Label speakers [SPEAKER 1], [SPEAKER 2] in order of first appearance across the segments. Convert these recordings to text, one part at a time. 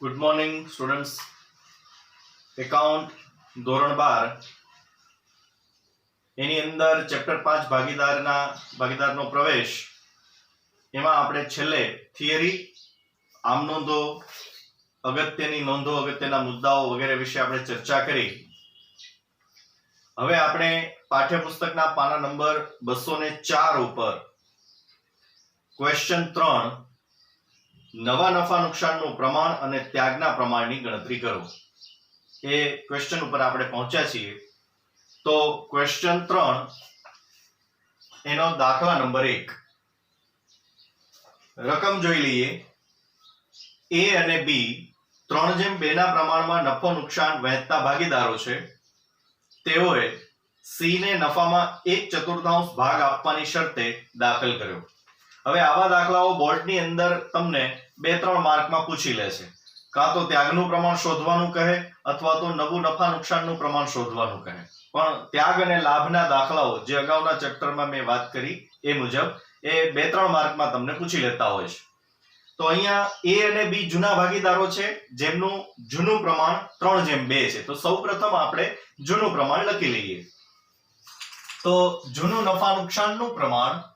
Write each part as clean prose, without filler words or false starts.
[SPEAKER 1] Good morning students. Account ધોરણ 12 એની અંદર chapter 5 ભાગીદારનો પ્રવેશ એમાં આપણે છેલ્લે થિયરી, આમ નોંધો, અગત્યની નોંધો, અગત્યના મુદ્દાઓ વગેરે વિશે આપણે ચર્ચા કરી. હવે આપણે પાઠ્યપુસ્તકના પાના નંબર 204 ઉપર ક્વેશ્ચન 3 નવા નફા નુકસાનનું પ્રમાણ અને ત્યાગના પ્રમાણની ગણતરી કરો એ ક્વેશ્ચન ઉપર આપણે પહોંચ્યા છીએ. તો ક્વેશ્ચન 3 એનો દાખલા નંબર 1 રકમ જોઈ લઈએ. A અને B 3:2 ના પ્રમાણમાં નફો નુકસાન વહેંચતા ભાગીદારો છે. તેઓએ C ને નફામાં 1/4 ભાગ આપવાની શરતે દાખલ કર્યો. હવે આવા દાખલાઓ બોર્ડની અંદર તમને 2-3 માર્કમાં પૂછી લે છે. કાં તો ત્યાગનું પ્રમાણ શોધવાનું કહે અથવા તો નવું નફા નુકસાનનું પ્રમાણ શોધવાનું કહે. પણ ત્યાગ અને લાભના દાખલાઓ જે અગાઉના ચેપ્ટરમાં મેં વાત કરી એ મુજબ એ 2-3 માર્કમાં તમને પૂછી લેતા હોય છે. તો અહીંયા A અને B જૂના ભાગીદારો છે જેમનું જૂનું પ્રમાણ 3:2 છે. તો સૌપ્રથમ આપણે જૂનું પ્રમાણ લખી લઈએ. તો જૂનું નફા નુકસાનનું પ્રમાણ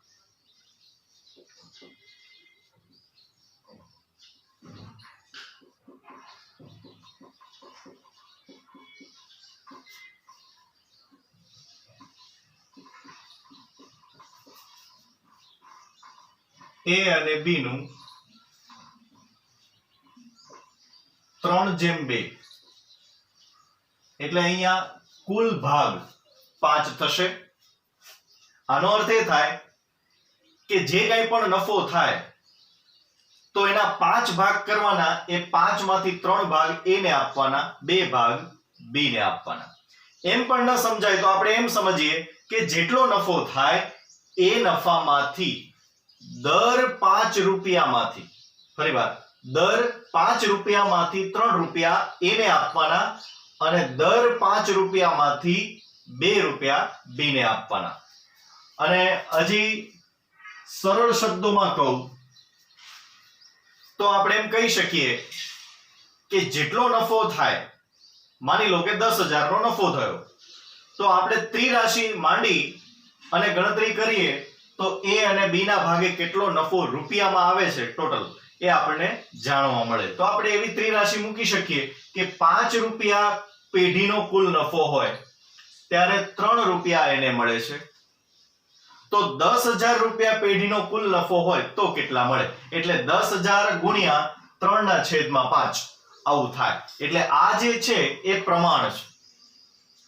[SPEAKER 1] A અને B નું 3:2 એટલે અહીંયા કુલ ભાગ 5 થશે. આનો અર્થ એ થાય કે જે કંઈ પણ નફો થાય તો એના 5 ભાગ કરવાના. એ 5 માંથી 3 ભાગ A ને આપવાના, 2 ભાગ B ને આપવાના. એમ પણ ન સમજાય તો આપણે એમ સમજીએ કે જેટલો નફો થાય એ નફામાંથી દર 5 રૂપિયામાંથી, ફરીવાર દર 5 રૂપિયામાંથી 3 રૂપિયા A ને આપવાના અને દર 5 રૂપિયામાંથી 2 રૂપિયા B ને આપવાના. અને હજી સરળ શબ્દોમાં કહું તો આપણે એમ કહી શકીએ કે જેટલો નફો થાય, માની લો કે 10,000 નો નફો થયો, તો આપણે ત્રિરાશિ માંડી અને ગણતરી કરીએ તો A અને B ના ભાગે કેટલો નફો રૂપિયામાં આવે છે ટોટલ એ આપણને જાણવા મળે. તો આપણે એવી ત્રિરાશિ મૂકી શકીએ કે 5 રૂપિયા પેઢીનો કુલ નફો હોય ત્યારે 3 રૂપિયા એને મળે છે. તો 10,000 રૂપિયા પેઢીનો કુલ નફો હોય તો કેટલા મળે? એટલે 10,000 ગુણ્યા 3/5 આવું થાય. એટલે આ જે છે એ પ્રમાણ છે.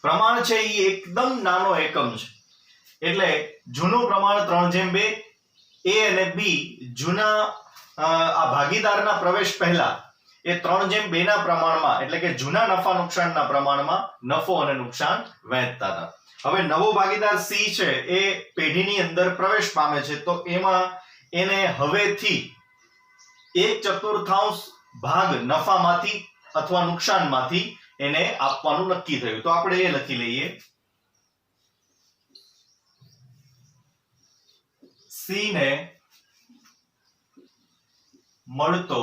[SPEAKER 1] પ્રમાણ છે એ એકદમ નાનો એકમ છે. એટલે જૂનું પ્રમાણ 3:2. A અને B જૂના આ ભાગીદારના પ્રવેશ પહેલા એ 3:2 ના પ્રમાણમાં એટલે કે જૂના નફા નુકસાનના પ્રમાણમાં નફો અને નુકસાન વહેંચતા હતા. હવે નવો ભાગીદાર C છે એ પેઢીની અંદર પ્રવેશ પામે છે. તો એમાં એને હવેથી 1/4 ભાગ નફામાંથી અથવા નુકસાનમાંથી એને આપવાનું નક્કી થયું. તો આપણે એ લખી લઈએ. C ને મળતો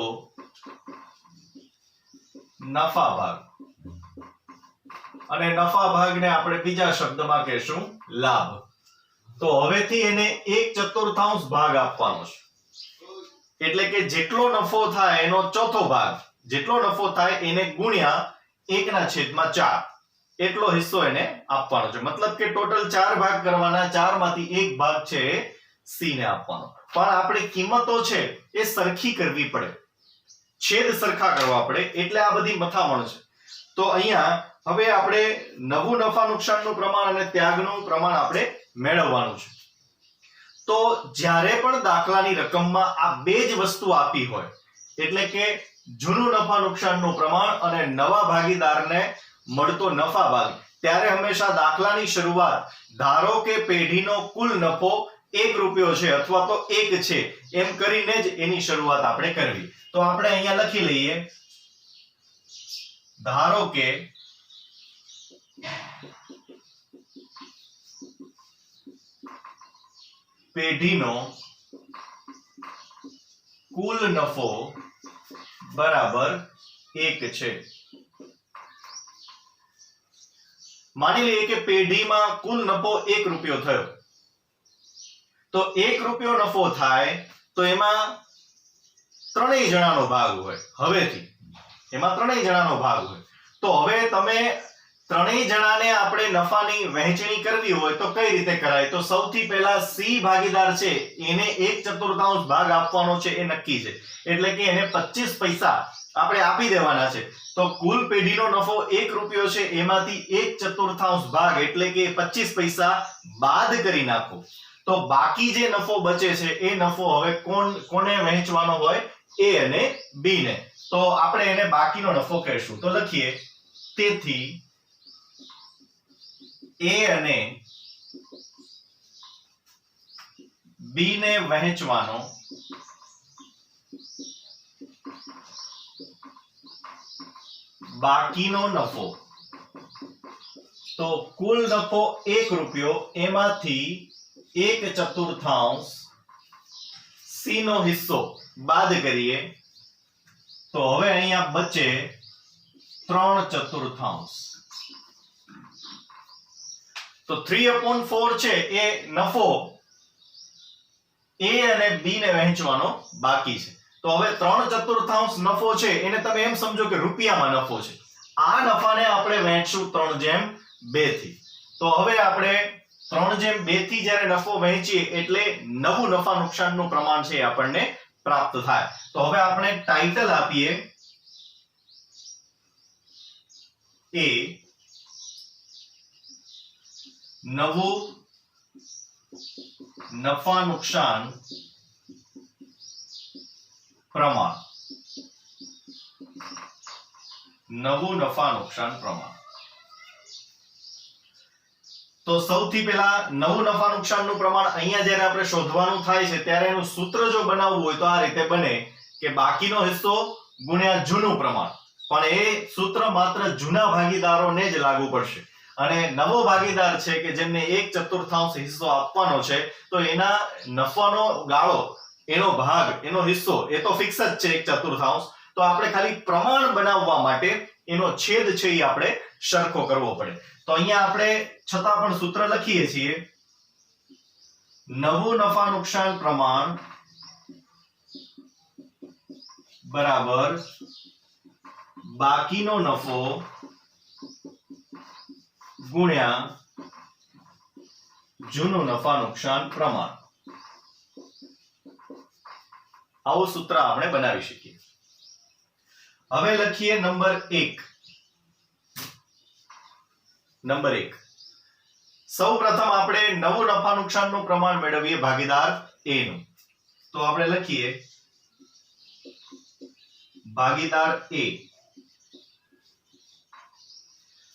[SPEAKER 1] નફા ભાગ, અને નફા ભાગને આપણે બીજા શબ્દમાં કહેશું લાભ. તો હવેથી એને 1/4 ભાગ આપવાનો છે. એટલે કે જેટલો નફો થાય એનો ચોથો ભાગ, જેટલો નફો થાય એને ગુણ્યા 1/4 એટલો હિસ્સો એને આપવાનો છે. મતલબ કે ટોટલ 4 ભાગ કરવાના, 4 માંથી 1 ભાગ છે C ને આપવાનો. પણ આપણી કિંમતો છે એ સરખી કરવી પડે, છેદ સરખા કરવા પડે, એટલે આ બધી મથામણ છે. તો અહીંયા હવે આપણે નવું નફા નુકસાનનું પ્રમાણ અને ત્યાગનું પ્રમાણ આપણે મેળવવાનું છે. તો જ્યારે પણ દાખલાની રકમમાં આ બે જ વસ્તુ આપી હોય, એટલે કે જૂનું નફા નુકસાનનું પ્રમાણ અને નવા ભાગીદારને મળતો નફા ભાગ, ત્યારે હંમેશા દાખલાની શરૂઆત ધારો કે પેઢીનો કુલ નફો 1 રૂપિયો છે અથવા તો 1 છે એમ કરીને જ એની શરૂઆત આપણે કરવી. તો આપણે અહીંયા લખી લઈએ, ધારો કે પેઢીનો કુલ નફો બરાબર 1 છે. માની લઈએ કે પેઢીમાં કુલ નફો 1 રૂપિયો થયો, તો 1 રૂપિયો નફો થાય તો એમાં ત્રણેય જણાનો ભાગ હોય. હવેથી એમાં ત્રણેય જણાનો ભાગ હોય. તો હવે તમે ત્રણેય જણાને આપણે નફાની વહેંચણી કરવી હોય તો કઈ રીતે કરાય? તો સૌથી પહેલા સી ભાગીદાર છે એને 1/4 ભાગ આપવાનો છે, એ નક્કી છે. એટલે કે એને 25 પૈસા આપણે આપી દેવાના છે. તો કુલ પેઢીનો નફો 1 રૂપિયો છે, એમાંથી 1/4 ભાગ એટલે કે 25 પૈસા બાદ કરી નાખો. તો બાકી જે નફો બચે છે એ નફો હવે કોને વહેંચવાનો હોય? એ અને બી ને. તો આપણે એને બાકીનો નફો કહીશું. તો લખીએ, તેથી એ અને બી ને વહેંચવાનો બાકીનો નફો. તો કુલ નફો 1 રૂપિયો, એમાંથી 1/4 સી નો હિસ્સો બાદ કરીએ તો હવે અહીંયા બચે 3/4. તો 3/4 છે એ નફો એ અને બી ને વહેંચવાનો બાકી છે. તો હવે 3/4 નફો છે એને તમે એમ સમજો કે રૂપિયામાં નફો છે. આ નફાને આપણે વહેંચશું 3/2 થી. તો હવે આપણે 3/2 થી જ્યારે નફો વહેંચીએ એટલે નવું નફા નુકસાનનું પ્રમાણ છે આપણને પ્રાપ્ત થાય. તો હવે આપણે ટાઇટલ આપીએ એ નવું નફા નુકસાન પ્રમાણ. નવું નફા નુકસાન પ્રમાણ. તો સૌથી પહેલા નવું નફા નુકસાનનું પ્રમાણ અહીંયા જ્યારે આપણે શોધવાનું થાય છે ત્યારે એનું સૂત્ર જો બનાવવું હોય તો આ રીતે બને કે બાકીનો હિસ્સો ગુણ્યા જૂનું પ્રમાણ. પણ એ સૂત્ર માત્ર જૂના ભાગીદારોને જ લાગુ પડશે. અને નવો ભાગીદાર છે કે જેમને 1/4 હિસ્સો આપવાનો છે, તો એના નફાનો ગાળો, એનો ભાગ, એનો હિસ્સો એ તો ફિક્સ જ છે 1/4. તો આપણે ખાલી પ્રમાણ બનાવવા માટે એનો છેદ છે એ આપણે સરખો કરવો પડે. તો અહીંયા આપણે છતાં પણ સૂત્ર લખીએ છીએ, નવું નફા નુકસાન પ્રમાણ બરાબર બાકીનો નફો ગુણ્યા જૂનું નફા નુકસાન પ્રમાણ. આવું સૂત્ર આપણે બનાવી શકીએ. હવે લખીએ નંબર 1. નંબર 1, સૌપ્રથમ આપણે નવું નફા નુકસાનનું પ્રમાણ મેળવીએ ભાગીદાર એ નું. તો આપણે લખીએ ભાગીદાર એ.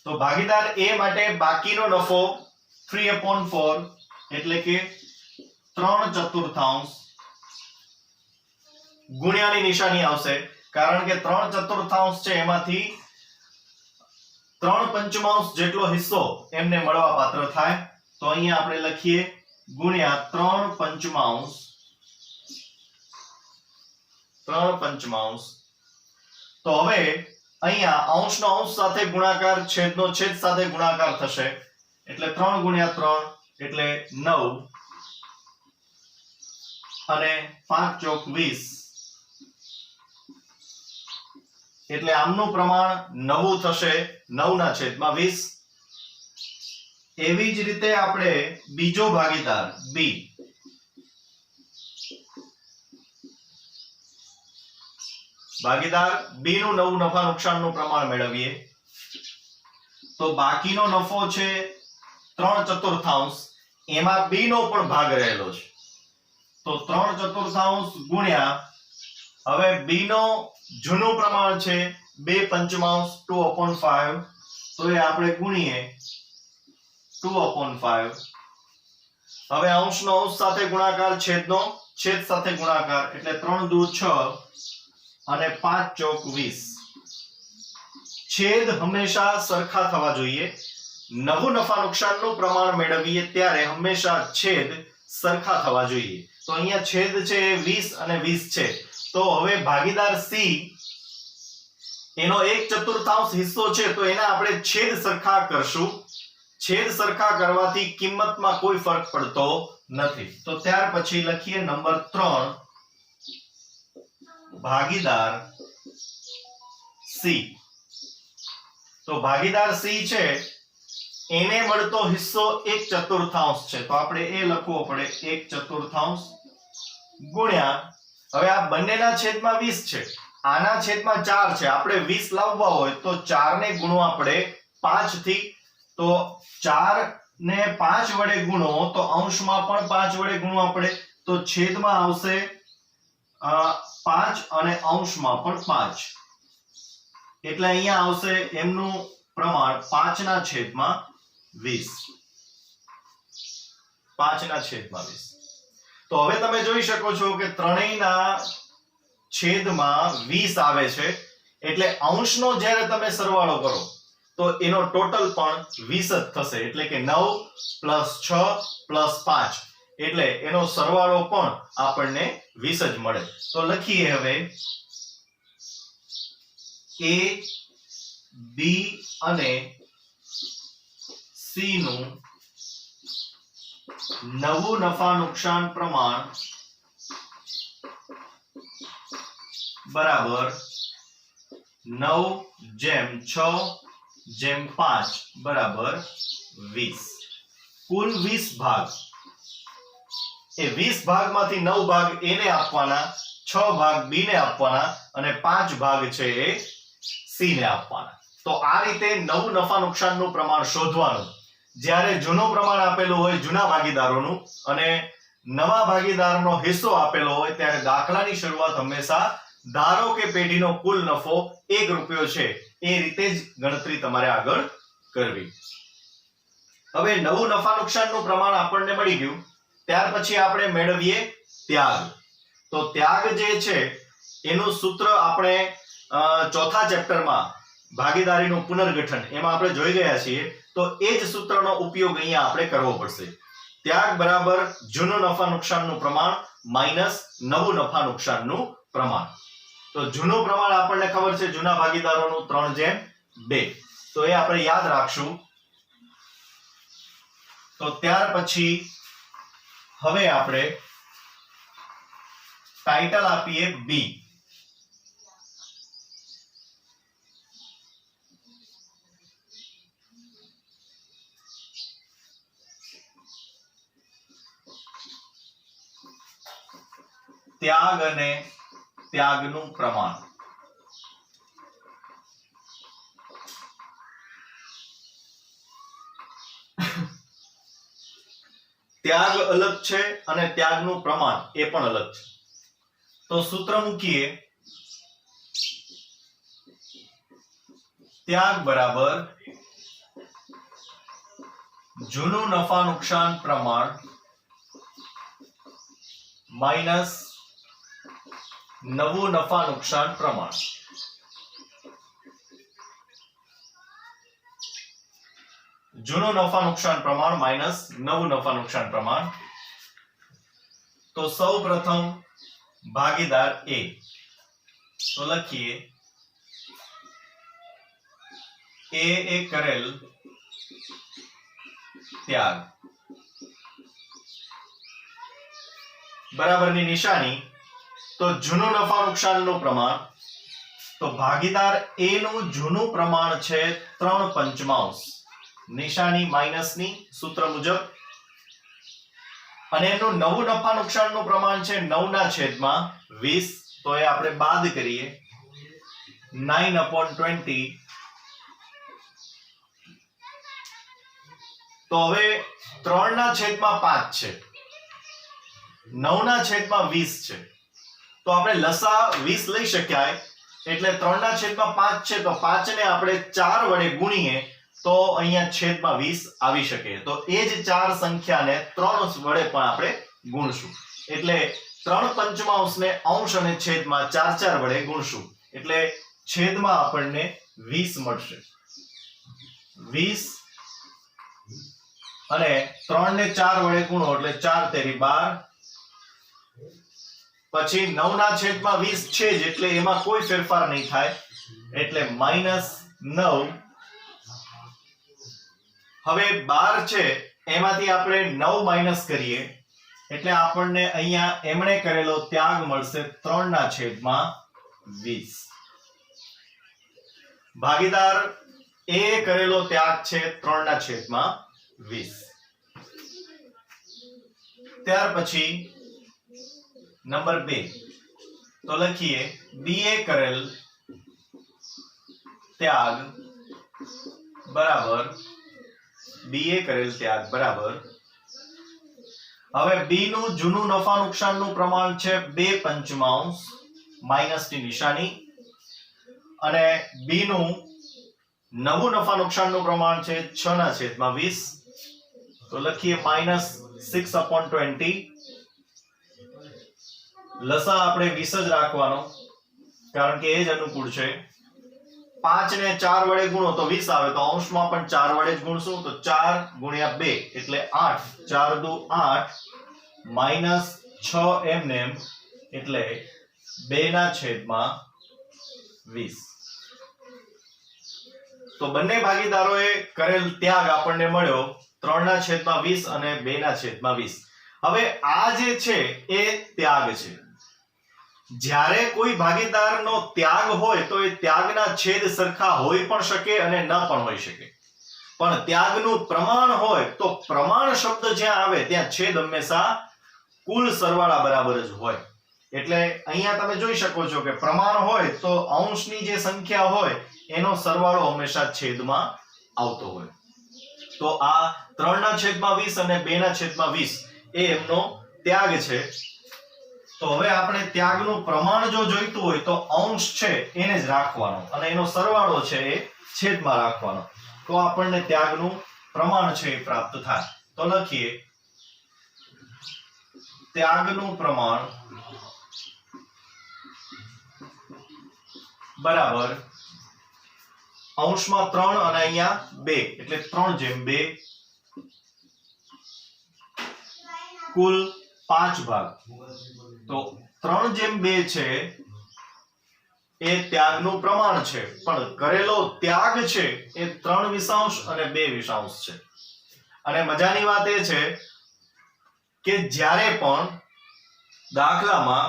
[SPEAKER 1] તો ભાગીદાર એ માટે બાકીનો નફો 3/4 એટલે કે 3/4 ગુણ્યાની નિશાની આવશે, કારણ કે 3/4 છે એમાંથી 3/5 જેટલો હિસ્સો એમને મળવા પાત્ર થાય. તો અહીંયા આપણે લખીએ ગુણ્યા 3/5. તો હવે અહીંયા અંશનો અંશ સાથે ગુણાકાર, છેદનો છેદ સાથે ગુણાકાર થશે. એટલે 3 ગુણ્યા 3 એટલે 9 અને 5 ચોક 20. એટલે આમનું પ્રમાણ 9 થશે, 9/20. એવી જ રીતે આપણે બીજો ભાગીદાર બી. ભાગીદાર બી નું નવું નફા નુકસાનનું પ્રમાણ મેળવીએ. તો બાકીનો નફો છે 3/4, એમાં બી નો પણ ભાગ રહેલો છે. તો 3/4 ગુણ્યા, હવે બી નો જૂનું પ્રમાણ છે 2/5, 2/5. તો એ આપણે ગુણીએ 2/5. હવે અંશનો અંશ સાથે ગુણાકાર, છેદનો છેદ સાથે ગુણાકાર એટલે 3 દુ 6 અને 5 ચોક 20. છેદ હંમેશા સરખા થવા જોઈએ. નવું નફા નુકસાનનું પ્રમાણ મેળવીએ ત્યારે હંમેશા છેદ સરખા થવા જોઈએ. તો અહીંયા છેદ છે 20 અને 20 છે. તો હવે ભાગીદાર સી એનો 1/4 હિસ્સો છે તો એના આપણે છેદ સરખા કરશું. છેદ સરખા કરવાથી કિંમતમાં કોઈ ફરક પડતો નથી. તો ત્યાર પછી લખીએ નંબર 3, ભાગીદાર સી. તો ભાગીદાર સી છે એને મળતો હિસ્સો 1/4 છે તો આપણે એ લખવો પડે 1/4 ગુણ્યા, હવે આ બંનેના છેદમાં 20 છે, આના છેદમાં 4 છે, આપણે 20 લાવવા હોય તો 4 ને ગુણવા પડે 5 થી. તો 4 ને 5 વડે ગુણો તો અંશમાં પણ 5 વડે ગુણવા પડે તો છેદમાં આવશે 5 અને અંશમાં પણ 5. એટલે અહીંયા આવશે એમનું પ્રમાણ 5/20. 5/20. તો હવે તમે જોઈ શકો છો કે ત્રણેયના છેદમાં 20 આવે છે એટલે અંશનો જ્યારે તમે સરવાળો કરો તો એનો ટોટલ પણ 20 જ થશે. એટલે કે 9 + 6 + 5 એટલે એનો સરવાળો પણ આપણને 20 જ મળે. તો લખીએ હવે A, B અને C નું નવું નફા નુકસાન પ્રમાણ બરાબર 9/6/5 બરાબર 20. કુલ 20 ભાગ. એ 20 ભાગમાંથી 9 ભાગ A ને આપવાના, 6 ભાગ B ને આપવાના અને 5 ભાગ છે એ C ને આપવાના. તો આ રીતે નવું નફા નુકસાનનું પ્રમાણ શોધવાનું. જ્યારે જૂનું પ્રમાણ આપેલું હોય જૂના ભાગીદારોનું અને નવા ભાગીદારનો હિસ્સો આપેલો હોય ત્યારે દાખલાની શરૂઆત હંમેશા ધારો કે પેઢીનો કુલ નફો 1 રૂપિયો છે એ રીતે જ ગણતરી તમારે આગળ કરવી. હવે નવું નફા નુકસાનનું પ્રમાણ આપણને મળી ગયું. ત્યાર પછી આપણે મેળવીએ ત્યાગ. તો ત્યાગ જે છે એનું સૂત્ર આપણે ચોથા ચેપ્ટરમાં ભાગીદારીનું પુનર્ગઠન એમાં આપણે જોઈ ગયા છીએ. તો એ જ સૂત્રનો ઉપયોગ અહીંયા આપણે કરવો પડશે. ત્યાગ બરાબર જૂનું નફા નુકસાનનું પ્રમાણ માઈનસ નવું નફા નુકસાનનું પ્રમાણ. તો જૂનું પ્રમાણ આપણને ખબર છે જૂના ભાગીદારોનું 3/2. તો એ આપણે યાદ રાખશું. તો ત્યાર પછી હવે આપણે ટાઇટલ આપીએ બી. ત્યાગ અને ત્યાગનું પ્રમાણ. ત્યાગ અલગ છે અને ત્યાગનું પ્રમાણ એ પણ અલગ છે. તો સૂત્ર મૂકીએ ત્યાગ બરાબર જૂનું નફા નુકસાન પ્રમાણ માઈનસ નવું નફા નુકસાન પ્રમાણ. જૂનું નફા નુકસાન પ્રમાણ માઈનસ નવું નફા નુકસાન પ્રમાણ. તો સૌ પ્રથમ ભાગીદાર A. તો લખીએ A એ કરેલ ત્યાગ બરાબરની નિશાની. તો જૂનું નફા નુકસાનનું પ્રમાણ. તો ભાગીદાર A નું જૂનું પ્રમાણ છે 3/5. નિશાની માઈનસની સૂત્ર મુજબ. અને એનું નવું નફા નુકસાનનું પ્રમાણ છે 9/20. તો એ આપણે બાદ કરીએ 9/20. તો હવે 3/5 છે, 9/20 છે. તો આપણે લસા 20 લઈ શક્યાય એટલે 3/5 છે તો 5 ને આપણે 4 વડે ગુણીએ તો અહીંયા છેદમાં 20 આવી શકે. તો એ જ 4 સંખ્યાને 3 વડે પણ આપણે ગુણશું એટલે 3/5 ને અંશ અને છેદમાં 4 વડે ગુણશું એટલે છેદમાં આપણને 20 મળશે. 20 અને 3 ને 4 વડે ગુણો એટલે 4 તેરી 12 પછી 9/20 છે જ એટલે એમાં કોઈ ફેરફાર નહીં થાય એટલે -9. હવે 12 છે એમાંથી આપણે 9 માઈનસ કરીએ એટલે આપણને અહીંયા એમણે કરેલો ત્યાગ મળશે 3/20. ભાગીદાર એ કરેલો ત્યાગ છે 3/20. ત્યાર પછી નંબર 2 તો લખીએ બી એ કરેલ ત્યાગ બરાબર હવે બી નું જૂનું નફા નુકસાનનું પ્રમાણ છે 2/5 માઈનસ ની નિશાની અને બી નું નવું નફા નુકસાનનું પ્રમાણ છે 6/20 તો લખીએ -6/20. લસા આપણે 20 જ રાખવાનો કારણ કે એ જ અનુકૂળ છે. 5 ને 4 વડે ગુણો તો 20 આવે તો અંશમાં પણ 4 વડે જ ગુણશું તો 4 ગુણ્યા 2 એટલે 8 4 દુ 8 -6 એમનેમ એટલે 2/20. તો બંને ભાગીદારોએ કરેલ ત્યાગ આપણને મળ્યો 3/20 અને 2/20. હવે આ જે છે એ ત્યાગ છે. જ્યારે કોઈ ભાગીદારનો ત્યાગ હોય તો એ ત્યાગના છેદ સરખા હોઈ પણ શકે અને ન પણ હોઈ શકે. પણ ત્યાગનું પ્રમાણ હોય તો પ્રમાણ શબ્દ જ્યાં આવે ત્યાં છેદ હંમેશા કુલ સરવાળા બરાબર જ હોય. એટલે અહીંયા તમે જોઈ શકો છો કે પ્રમાણ હોય તો અંશની જે સંખ્યા હોય એનો સરવાળો હંમેશા છેદમાં આવતો હોય. તો આ 3/20 અને 2/20 એ એમનો ત્યાગ છે. તો હવે આપણે ત્યાગનું પ્રમાણ જો જોઈતું હોય તો અંશ છે એને જ રાખવાનો અને એનો સરવાળો છે એ છેદમાં રાખવાનો તો આપણને ત્યાગનું પ્રમાણ છે એ પ્રાપ્ત થાય. તો લખીએ ત્યાગનું પ્રમાણ બરાબર અંશમાં 3 અને અહીંયા 2 એટલે 3/2 કુલ 5 ભાગ. તો 3/2 છે એ ત્યાગનું પ્રમાણ છે પણ કરેલો ત્યાગ છે એ 3/20 અને 2/20 છે. અને મજાની વાત એ છે કે જ્યારે પણ દાખલામાં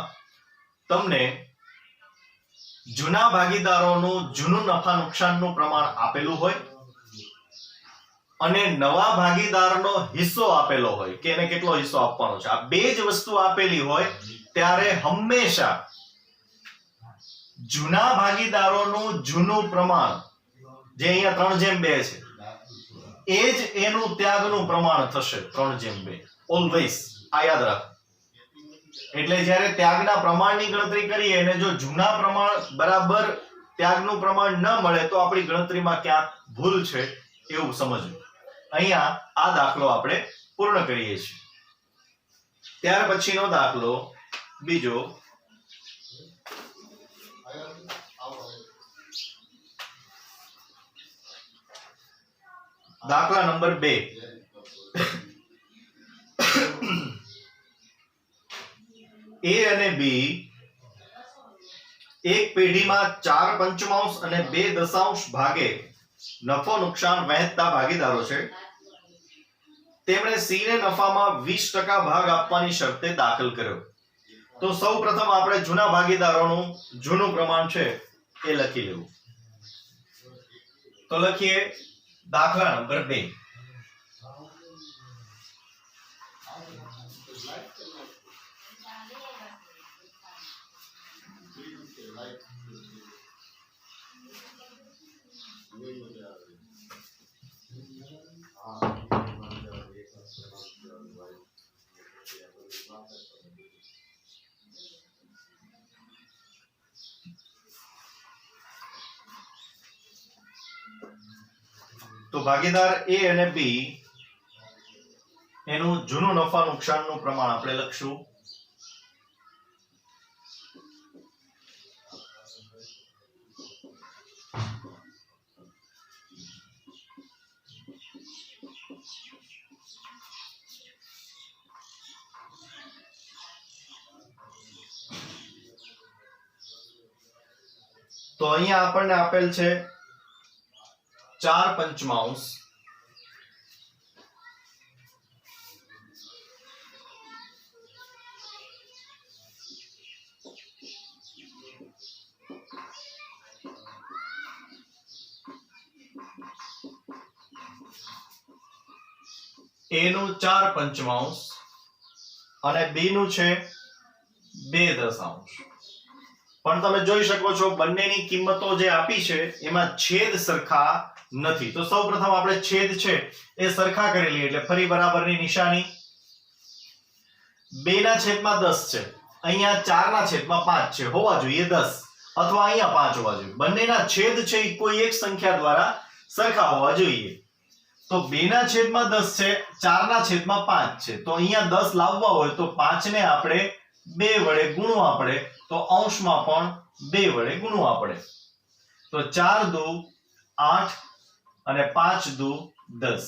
[SPEAKER 1] તમને જૂના ભાગીદારોનું જૂનું નફા નુકસાનનું પ્રમાણ આપેલું હોય અને નવા ભાગીદારનો હિસ્સો આપેલો હોય કે એને કેટલો હિસ્સો આપવાનો છે, આ બે જ વસ્તુ આપેલી હોય ત્યારે હંમેશા જૂના ભાગીદારોનું જૂનું પ્રમાણ જે અહીંયા 3/2 છે એ જ એનું ત્યાગનું પ્રમાણ થશે 3/2 ઓલવેઝ. આ યાદ રાખો. એટલે જ્યારે ત્યાગના પ્રમાણની ગણતરી કરીએ અને જો જૂના પ્રમાણ બરાબર ત્યાગનું પ્રમાણ ન મળે તો આપણી ગણતરીમાં ક્યાંક ભૂલ છે એવું સમજવું. અહીંયા આ દાખલો આપણે પૂર્ણ કરીએ છીએ. ત્યાર પછીનો દાખલો બીજો દાખલા નંબર 2. એ અને બી એક પેઢીમાં 4/5 અને 2/10 ભાગે નફો નુકસાન વહેંચતા ભાગીદારો છે. તેમણે સી ને નફામાં 20% ભાગ આપવાની શરતે દાખલ કર્યો. તો સૌપ્રથમ આપણે જૂના ભાગીદારોનું જૂનું પ્રમાણ છે એ લખી લેવું. તો લખીએ દાખલા નંબર 2. તો ભાગીદાર એ અને બી એનું જૂનું નફા નુકસાનનું પ્રમાણ આપણે લખશું. તો અહીંયા આપણને આપેલ છે 4 પંચમાંશ a નું 4 પંચમાંશ અને b નું છે 2 દશાંશ. પણ તમે જોઈ શકો છો બંનેની કિંમતો જે આપી છે એમાં છેદ સરખા નથી. તો સૌપ્રથમ આપણે છેદ છે એ સરખા કરી લઈએ. એટલે ફરી બરાબરની નિશાની. 2 ના છેદમાં 10 છે, અહીંયા 4 ના છેદમાં 5 છે, હોવા જોઈએ 10 અથવા અહીંયા 5 હોવા જોઈએ. બંનેના છેદ છે એ કોઈ એક સંખ્યા દ્વારા સરખા હોવા જોઈએ. તો 2 ના છેદમાં 10 છે, 4 ના છેદમાં 5 છે. તો અહીંયા 10 લાવવા હોય તો 5 ને આપણે 2 વડે ગુણવા પડે. તો અંશમાં પણ 2 વડે ગુણવા પડે. તો 4 દુ 8 અને 5 દુ 10.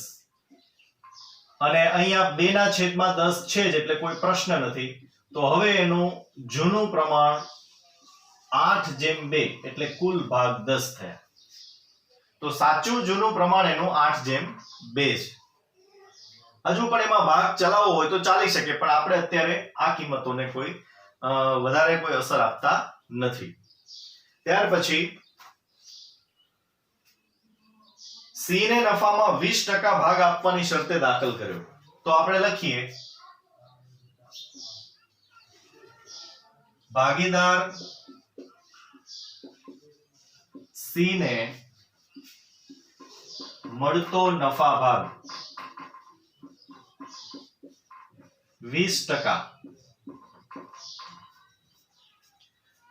[SPEAKER 1] અને અહીંયા 2 ના છેદમાં 10 છે જ એટલે કોઈ પ્રશ્ન નથી. તો હવે એનું જૂનું પ્રમાણ 8/2 એટલે કુલ ભાગ 10 થયા. તો સાચું જૂનું પ્રમાણ એનું 8/2 છે. હજુ પણ એમાં ભાગ ચલાવવો હોય તો ચાલી શકે, પણ આપણે અત્યારે આ કિંમતોને કોઈ વધારે કોઈ અસર આપતા નથી. ત્યાર પછી સી ને નફામાં 20% ભાગ આપવાની શરતે દાખલ કર્યો. તો આપણે લખીએ ભાગીદાર સી ને મળતો નફા ભાગ 20%.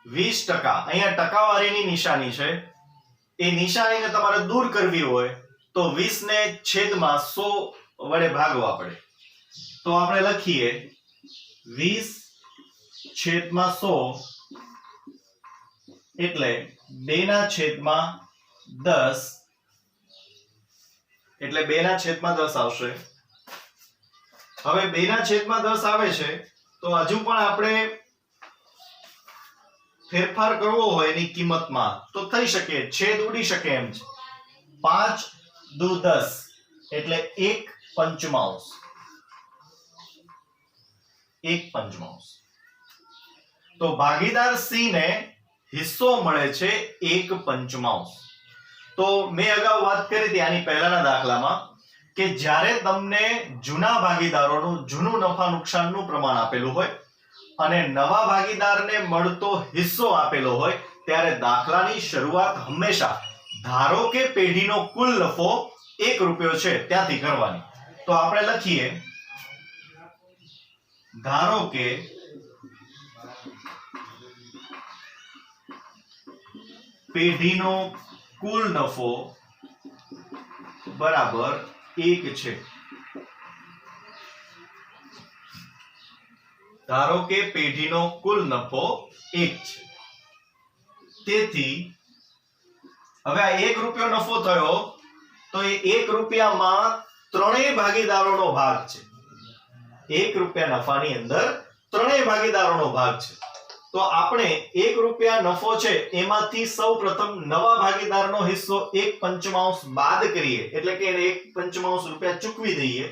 [SPEAKER 1] 20%. અહીંયા ટકાવારીની નિશાની છે. એ નિશાનીને તમારે દૂર કરવી હોય તો 20 ને છેદમાં 100 વડે ભાગવા પડે. તો આપણે લખીએ 20/100 એટલે 2 ના છેદમાં 10 એટલે 2 ના છેદમાં 10 આવશે. હવે 2 ના છેદમાં 10 આવે છે તો હજુ પણ આપણે ફેરફાર કરવો હોય એની કિંમતમાં તો થઈ શકે, છેદ ઉડી શકે એમ છે. 5 દુ 10 એટલે 1 પંચમાંશ. 1 પંચમાંશ. તો ભાગીદાર સી ને હિસ્સો મળે છે 1 પંચમાંશ. તો મેં અગાઉ વાત કરી હતી આની પહેલાના દાખલામાં કે જ્યારે તમને જૂના ભાગીદારોનું જૂનું નફા નુકસાનનું પ્રમાણ આપેલું હોય અને નવા ભાગીદારને મળતો હિસ્સો આપેલો હોય ત્યારે દાખલાની શરૂઆત હંમેશા ધારો કે પેઢીનો કુલ નફો 1 રૂપિયો છે ત્યાંથી કરવાની. તો આપણે લખીએ ધારો કે પેઢીનો કુલ નફો બરાબર 1 છે. ધારો કે પેઢીનો કુલ નફો 1 છે. તેથી હવે આ 1 રૂપિયો નફો થયો તો એ 1 રૂપિયામાં ત્રણેય ભાગીદારોનો ભાગ છે. 1 રૂપિયા નફાની અંદર ત્રણેય ભાગીદારોનો ભાગ છે. તો આપણે 1 રૂપિયા નફો છે એમાંથી સૌપ્રથમ નવા ભાગીદારનો હિસ્સો 1 પંચમાંશ બાદ કરીએ એટલે કે એને 1 પંચમાંશ રૂપિયા ચૂકવી દઈએ.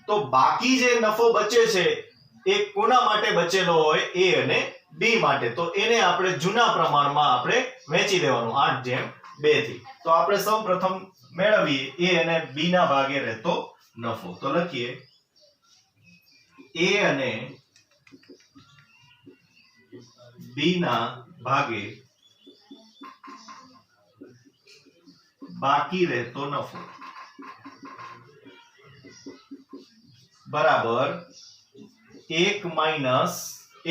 [SPEAKER 1] તો બાકી જે નફો બચે છે એ કોના માટે બચેલો હોય? A અને B માટે. તો એને આપણે જૂના પ્રમાણમાં આપણે વહેંચી દેવાનું 8/2 થી. તો આપણે સૌપ્રથમ મેળવીએ A અને B ના ભાગે રહેતો નફો. તો લખીએ A અને B ના ભાગે બાકી રહેતો નફો બરાબર 1 માઈનસ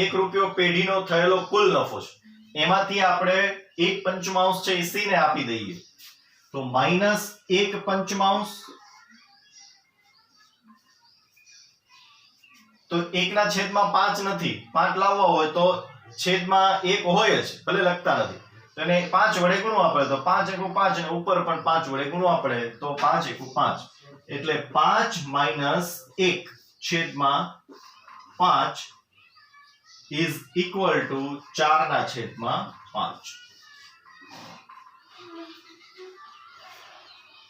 [SPEAKER 1] 1 રૂપિયો પેઢીનો થયેલો કુલ નફો છે એમાંથી આપણે 1 પંચમાંશ છે એ C ને આપી દઈએ. તો માઈનસ 1 પંચમાંશ. તો 1 ના છેદમાં 5 નથી, 5 લાવવા હોય તો છેદમાં 1 હોય જ, ભલે લખતા નથી. તો એને 5 વડે ગુણવા પડે. તો 5 × 5 અને ઉપર પણ 5 વડે ગુણવા પડે. તો 5 × 5 એટલે 5 માઈનસ 1 છેદમાં 5 ઇઝ ઇક્વલ ટુ 4 ના છેદમાં 5.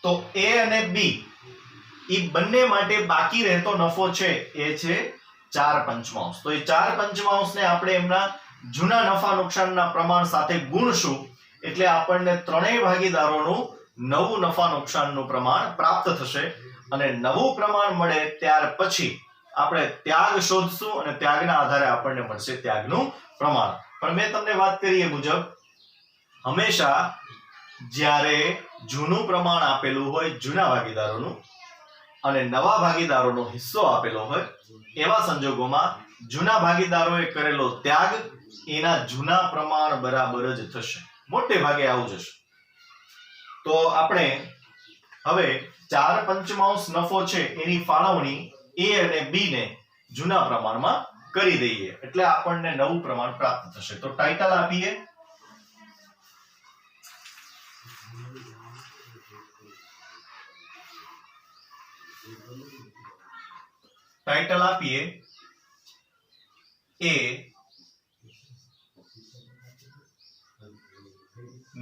[SPEAKER 1] તો A અને B એ બંને માટે બાકી રહેતો નફો છે એ છે 4/5. તો એ 4/5 ને આપણે એમના જૂના નફા નુકસાનના પ્રમાણ સાથે ગુણશું એટલે આપણને ત્રણેય ભાગીદારોનું નવું નફા નુકસાનનું પ્રમાણ પ્રાપ્ત થશે અને નવું પ્રમાણ મળે ત્યાર પછી આપણે ત્યાગ શોધશું અને ત્યાગના આધારે આપણને મળશે ત્યાગનું પ્રમાણ. પણ મેં તમને વાત કરી એ મુજબ હંમેશા જ્યારે જૂનું પ્રમાણ આપેલું હોય જૂના ભાગીદારોનું અને નવા ભાગીદારોનો હિસ્સો આપેલો હોય એવા સંજોગોમાં જૂના ભાગીદારોએ કરેલો ત્યાગ એના જૂના પ્રમાણ બરાબર જ થશે. મોટે ભાગે આવું જશે. તો આપણે હવે 4/5 નફો છે એની ફાળવણી A અને B ને જૂના પ્રમાણમાં કરી દઈએ એટલે આપણને નવું પ્રમાણ પ્રાપ્ત થશે. તો ટાઇટલ આપીએ A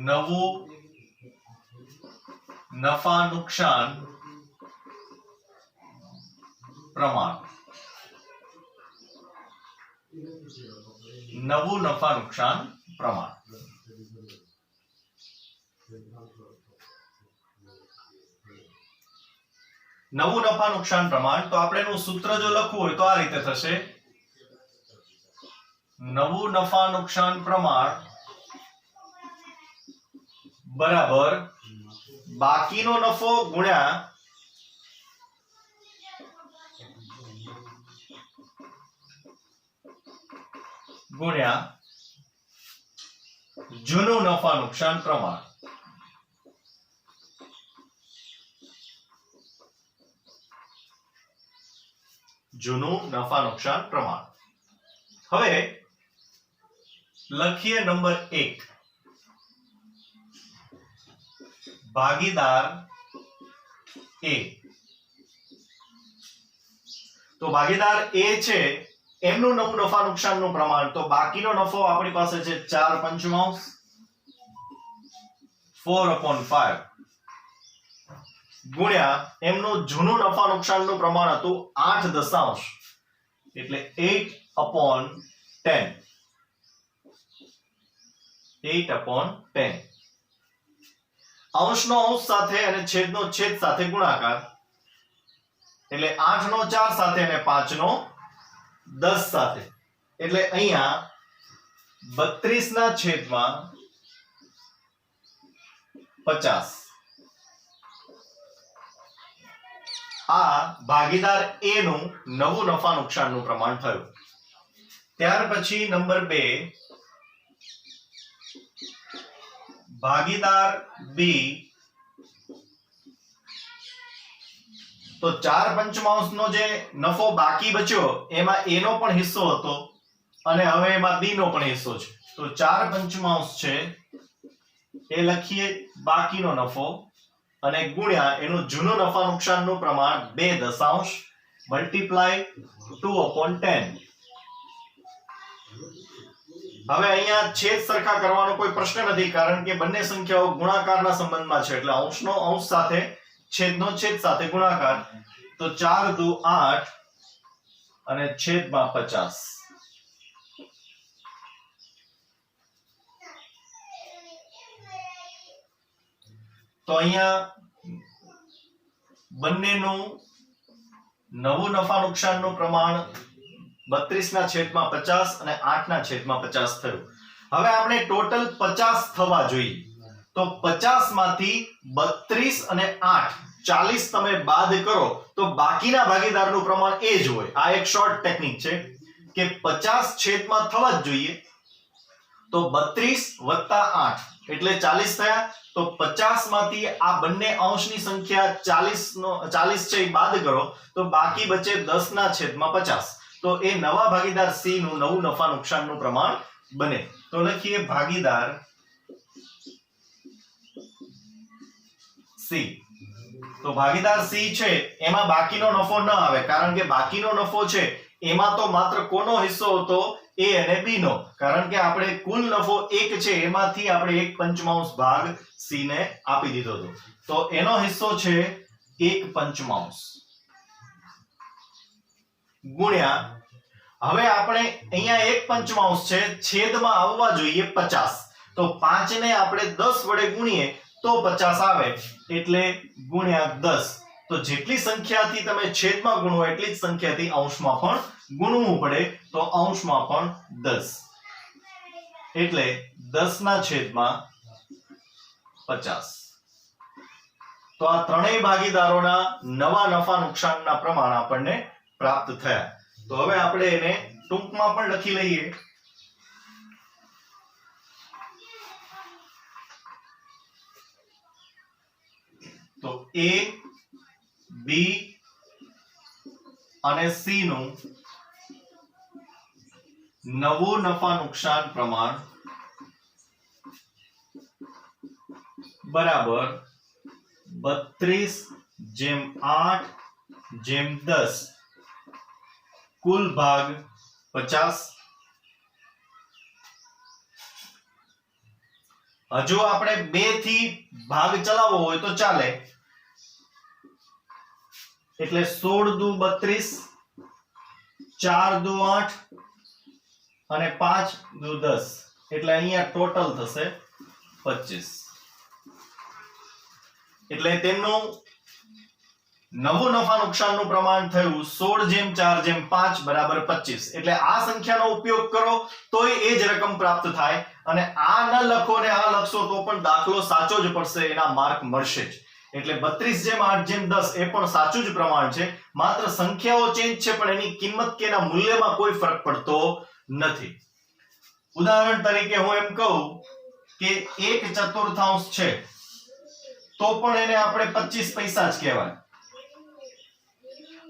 [SPEAKER 1] નવું નફા નુકસાન પ્રમાણ. નવું નફા નુકસાન પ્રમાણ. નવું નફા નુકસાન પ્રમાણ તો આપણે એનું સૂત્ર જો લખવું હોય તો આ રીતે થશે નવું નફા નુકસાન પ્રમાણ બરાબર બાકીનો નફો ગુણ્યા જૂનું નફા નુકસાન પ્રમાણ. જૂનું નફા નુકસાન પ્રમાણ. હવે લખીએ નંબર 1 ભાગીદાર A. તો ભાગીદાર A છે એમનું નવું નફા નુકસાનનું પ્રમાણ તો બાકીનો નફો આપણી પાસે છે 4/5 4/5 ગુણ્યા એમનું જૂનું નફા નુકસાનનું પ્રમાણ હતું 8/10 એટલે 8/10 8/10 અંશનો અંશ સાથે અને છેદનો છેદ સાથે ગુણાકાર એટલે 8 નો 4 સાથે અને 5 નો 10 સાથે એટલે અહીંયા 32 ના છેદમાં 50 આ ભાગીદાર A નું નવું નફા નુકસાનનું પ્રમાણ થયું. ત્યાર પછી નંબર 2 ભાગીદાર B. તો 4/5 નો જે નફો બાકી બચ્યો એમાં A નો પણ હિસ્સો હતો અને હવે એમાં B નો પણ હિસ્સો છે તો 4/5 છે એ લખીએ બાકીનો નફો અને ગુણ્યા એનું જૂનું નફા નુકસાનનું પ્રમાણ 2/10 મલ્ટીપ્લાય 2/10. હવે અહીંયા છેદ સરખા કરવાનો કોઈ પ્રશ્ન નથી કારણ કે બંને સંખ્યાઓ ગુણાકારના સંબંધમાં છે એટલે અંશનો અંશ સાથે છેદનો છેદ સાથે ગુણાકાર તો 4 દુ 8 અને છેદમાં 50. તો અહીંયા બંનેનું નવું નફા નુકસાનનું પ્રમાણ 32/50 અને 8/50 થયું. હવે આપણે ટોટલ 50 થવા જોઈએ તો 50 માંથી 32 અને 8 40 તમે બાદ કરો તો બાકીના ભાગીદારનું પ્રમાણ એ જ હોય. આ એક શોર્ટ ટેકનિક છે કે 50 છેદમાં થવા જ જોઈએ તો 32 વત્તા 8 એટલે 40 થયા તો 50 માંથી આ બંને અંશની સંખ્યા 40 છે એ બાદ કરો તો બાકી બચે 10/50 તો એ નવા ભાગીદાર C નું નવું નફા નુકસાનનું પ્રમાણ બને. તો લખીએ ભાગીદાર C. તો ભાગીદાર C છે એમાં બાકીનો નફો ન આવે કારણ કે બાકીનો નફો છે એમાં તો માત્ર કોનો હિસ્સો હતો? A અને B નો, કારણ કે આપણે કુલ નફો 1 છે એમાંથી આપણે 1/5 ભાગ C ને આપી દીધો હતો, તો એનો હિસ્સો છે 1/5 ગુણ્યા, હવે આપણે અહીંયા 1/5 છે, છેદમાં આવવા જોઈએ 50, તો 5 ને આપણે 10 વડે ગુણીએ તો 50 આવે, એટલે ગુણ્યા 10, તો જેટલી સંખ્યાથી તમે છેદમાં ગુણો એટલી જ સંખ્યાથી અંશમાં પણ ગુણવું પડે, તો અંશમાં પણ 10, એટલે 10/50. તો આ ત્રણેય ભાગીદારોના નવા નફા નુકસાનના પ્રમાણ આપણને પ્રાપ્ત થયા. તો હવે આપણે એને ટૂંકમાં પણ લખી લઈએ. તો A, B અને C નું નવું નફા નુકસાન પ્રમાણ બરાબર 32/8/10, કુલ ભાગ 50. હજુ આપણે 2 થી ભાગ ચલાવવો હોય તો ચાલે, એટલે 16 દુ 32, 4 દુ 8 અને 5 દુ 10, એટલે અહીંયા ટોટલ થશે 25. એટલે તેમનું નવું નફા નુકસાનનું પ્રમાણ થયું 16/4/5 બરાબર 25. એટલે આ સંખ્યાનો ઉપયોગ કરો તોય એ જ રકમ પ્રાપ્ત થાય, અને આ ન લખો ને આ લખશો તો પણ દાખલો સાચો જ પડશે, એના માર્ક મળશે જ. એટલે 32/8/10 એ પણ સાચું જ પ્રમાણ છે, માત્ર સંખ્યાઓ ચેન્જ છે પણ એની કિંમત કે એના મૂલ્યમાં કોઈ ફરક પડતો નથી. ઉદાહરણ તરીકે હું એમ કહું કે 1/4 છે તો પણ એને આપણે 25 પૈસા જ કહેવાય,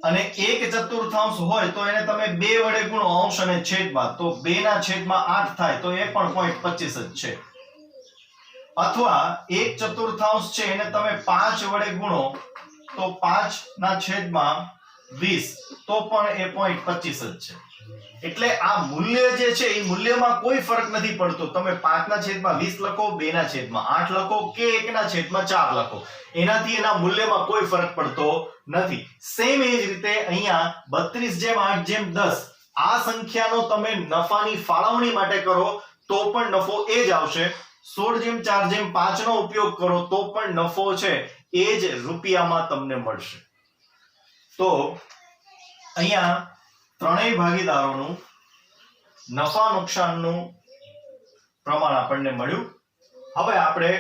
[SPEAKER 1] અને 1/4 હોય તો એને તમે 2 વડે ગુણો અંશ અને છેદમાં, તો 2/8 થાય તો એ પણ 0.25 જ છે. અથવા 1/4 છે એને તમે 5 વડે ગુણો તો 5/20 તો પણ એ 0.25 જ છે. એટલે આ મૂલ્ય જે છે એ મૂલ્યમાં કોઈ ફરક નથી પડતો, તમે 5/20 લખો, 2/8 લખો કે 1/4 લખો, એનાથી એના મૂલ્યમાં કોઈ ફરક પડતો નથી. સેમ એ જ રીતે અહીંયા 32/8/10 આ સંખ્યાનો તમે નફાની ફાળવણી માટે કરો તો પણ નફો એ જ આવશે, 16/4/5 નો ઉપયોગ કરો તો પણ નફો છે એ જ રૂપિયામાં તમને મળશે. તો અહીંયા ત્રણેય ભાગીદારોનું નફા નુકસાનનું પ્રમાણ આપણને મળ્યું. હવે આપણે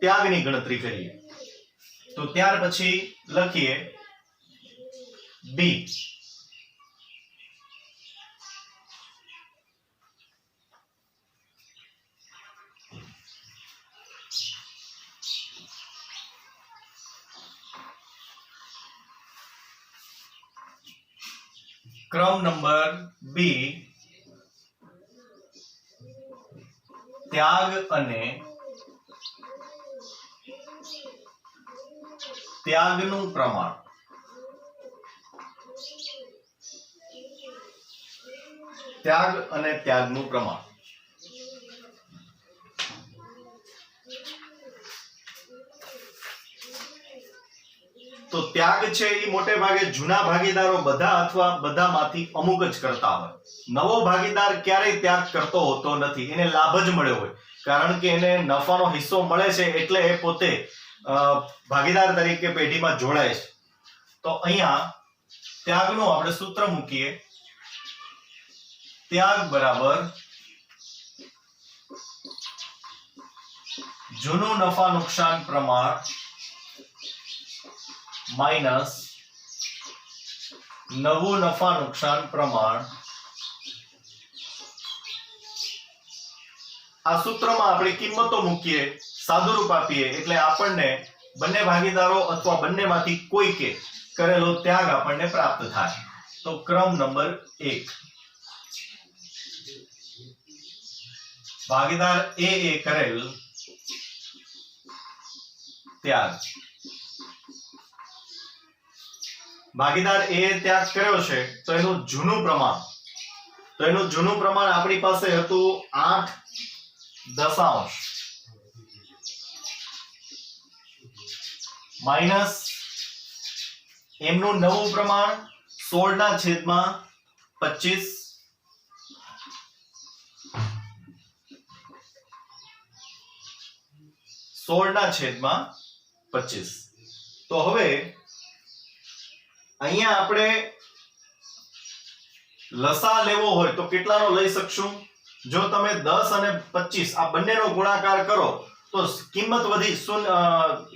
[SPEAKER 1] ત્યાગની ગણતરી કરીએ. તો ત્યાર પછી લખીએ B. ક્રમ નંબર B, ત્યાગ અને ત્યાગનું પ્રમાણ. ત્યાગ અને ત્યાગનું પ્રમાણ. તો ત્યાગ છે એ મોટે ભાગે જૂના ભાગીદારો બધા અથવા બધામાંથી અમુક જ કરતા હોય. નવો ભાગીદાર ક્યારેય ત્યાગ કરતો હોતો નથી, એને લાભ જ મળ્યો હોય, કારણ કે એને નફાનો હિસ્સો મળે છે એટલે એ પોતે ભાગીદાર તરીકે પેઢીમાં જોડાય છે. તો અહીંયા ત્યાગનું આપણે સૂત્ર મૂકીએ. ત્યાગ બરાબર જૂનું નફા નુકસાન પ્રમાણ માઇનસ નવું નફા નુકસાન પ્રમાણ. આ સૂત્રમાં આપણે કિંમતો મૂકીએ, સાદુરૂપ આપીએ, એટલે આપણને બંને ભાગીદારો અથવા બંનેમાંથી કોઈકે કરેલો ત્યાગ આપણને પ્રાપ્ત થાય. તો ક્રમ નંબર 1, ભાગીદાર A એ કરેલ ત્યાગ. ભાગીદાર એ ત્યાગ કર્યો છે તો એનું જૂનું પ્રમાણ આપણી પાસે હતું 8 દશાંશ માઇનસ એમનું નવું પ્રમાણ 16/25 16/25. તો હવે અહીંયા આપણે લસા લેવો હોય તો કેટલાનો લઈ શકશું? જો તમે 10 અને 25 આ બંનેનો ગુણાકાર કરો તો કિંમત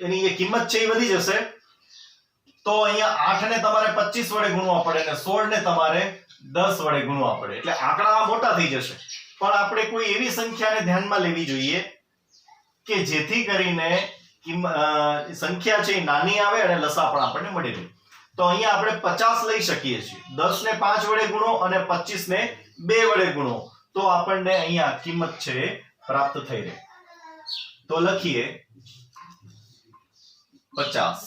[SPEAKER 1] એની જે કિંમત છે એ વધી જશે. તો અહીંયા 8 ને તમારે 25 વડે ગુણવા પડે અને 16 ને તમારે 10 વડે ગુણવા પડે, એટલે આંકડા મોટા થઈ જશે. પણ આપણે કોઈ એવી સંખ્યાને ધ્યાનમાં લેવી જોઈએ કે જેથી કરીને સંખ્યા છે એ નાની આવે અને લસા પણ આપણને મળી રહે. તો અહીંયા આપણે 50 લઈ શકીએ છીએ. 10 ને 5 વડે ગુણો અને 25 ને 2 વડે ગુણો તો આપણને અહીંયા કિંમત છે પ્રાપ્ત થઈ રહે. તો લખીએ 50.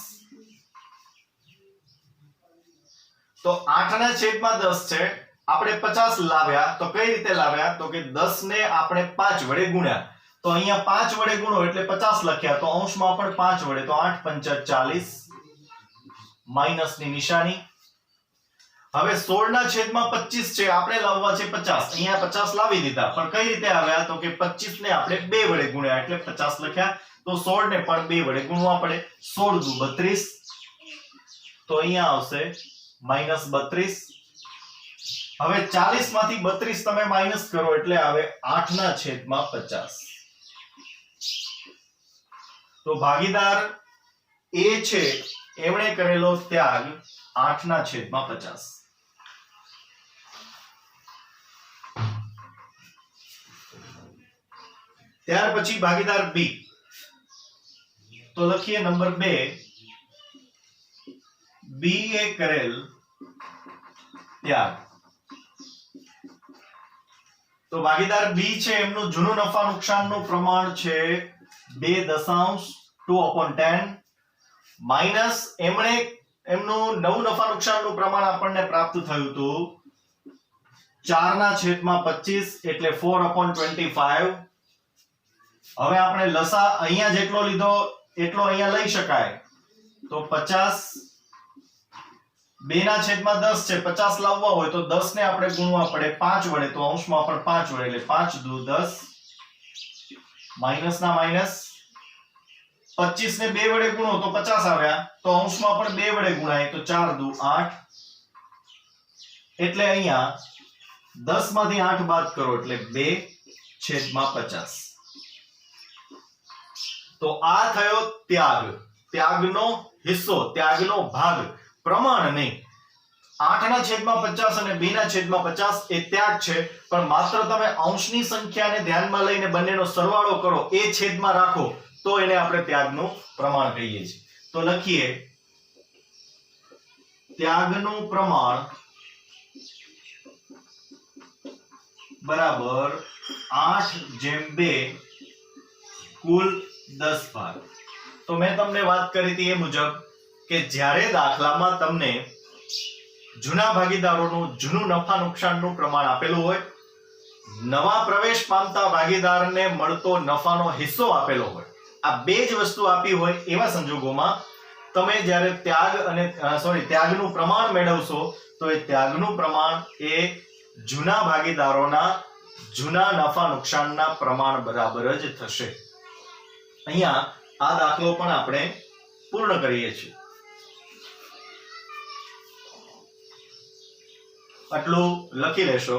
[SPEAKER 1] તો 8/10 છે, આપણે 50 લાવ્યા તો કઈ રીતે લાવ્યા? તો કે 10 ને આપણે 5 વડે ગુણ્યા, તો અહીંયા 5 વડે ગુણો એટલે 50 લખ્યા, તો અંશમાં પણ 5 વડે, તો 8 × 40 માઈનસ ની નિશાની. હવે 16/25 છે, આપણે લાવવા છે 50, અહીંયા 50 લાવી દીધા, પણ કઈ રીતે આવ્યા? તો કે 25 ને આપણે 2 વડે ગુણ્યા એટલે 50 લખ્યા, તો 16 ને પણ 2 વડે ગુણવા પડે. 16 દુ 32, તો અહીંયા આવશે -32. હવે 40 માંથી 32 તમે માઈનસ કરો એટલે આવે 8/50. તો ભાગીદાર એ છે એમણે કરેલો ત્યાગ 8/50. ત્યાર પછી ભાગીદાર બી, તો લખીએ નંબર 2, બી એ કરેલ ત્યાગ. તો ભાગીદાર બી છે એમનું જૂનું નફા નુકસાનનું પ્રમાણ છે 2.2/10 માઈનસ એમનું નવું નફા નુકસાનનું પ્રમાણ આપણને પ્રાપ્ત થયું હતું 4/25 એટલે 4/25. હવે આપણે લસા અહીંયા જેટલો લીધો એટલો અહીંયા લઈ શકાય, તો 50 2/10 છે, 50 લાવવા હોય તો 10 ને આપણે ગુણવા પડે 5 વડે, તો અંશમાં પણ 5 વડે એટલે 5 દુ 10 માઈનસ ના માઈનસ. 25 ને 2 વડે ગુણો તો 50 આવ્યા, તો અંશમાં પણ 2 વડે ગુણાય તો 4 દુ 8, એટલે અહીંયા 10 માંથી 8 બાદ કરો એટલે 2/50. તો આ થયો ત્યાગનો હિસ્સો, ત્યાગનો ભાગ, પ્રમાણ નહીં. 8/50 અને 2/50 એ ત્યાગ છે, પણ માત્ર તમે અંશની સંખ્યાને ધ્યાનમાં લઈને બંનેનો સરવાળો કરો, એ છેદમાં રાખો તો એને આપણે ત્યાગનું પ્રમાણ કહીએ છીએ. તો લખીએ ત્યાગનું પ્રમાણ બરાબર 8/2 કુલ 10 ભાગ. તો મેં તમને વાત કરી હતી એ મુજબ કે જ્યારે દાખલામાં તમને જૂના ભાગીદારોનું જૂનું નફા નુકસાનનું પ્રમાણ આપેલું હોય, નવા પ્રવેશ પામતા ભાગીદારને મળતો નફાનો હિસ્સો આપેલો હોય, આ બે જ વસ્તુ આપી હોય એવા સંજોગોમાં તમે જ્યારે ત્યાગનું પ્રમાણ મેળવશો તો એ ત્યાગનું પ્રમાણ એ જૂના ભાગીદારોના જૂના નફા નુકસાનના પ્રમાણ બરાબર જ થશે. અહીંયા આ દાખલો પણ આપણે પૂર્ણ કરીએ છીએ. આટલું લખી લેશો.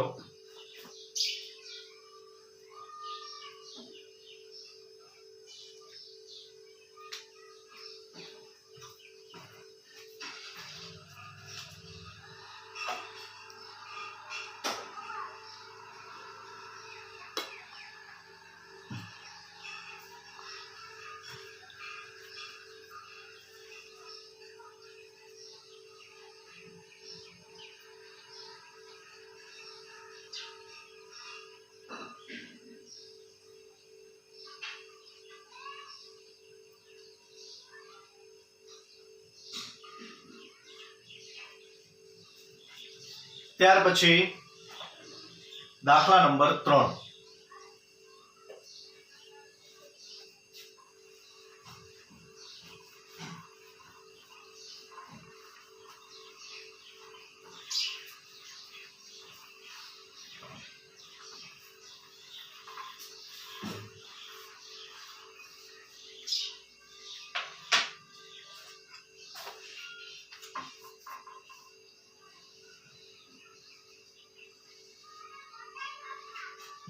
[SPEAKER 1] ત્યાર પછી દાખલા નંબર 3.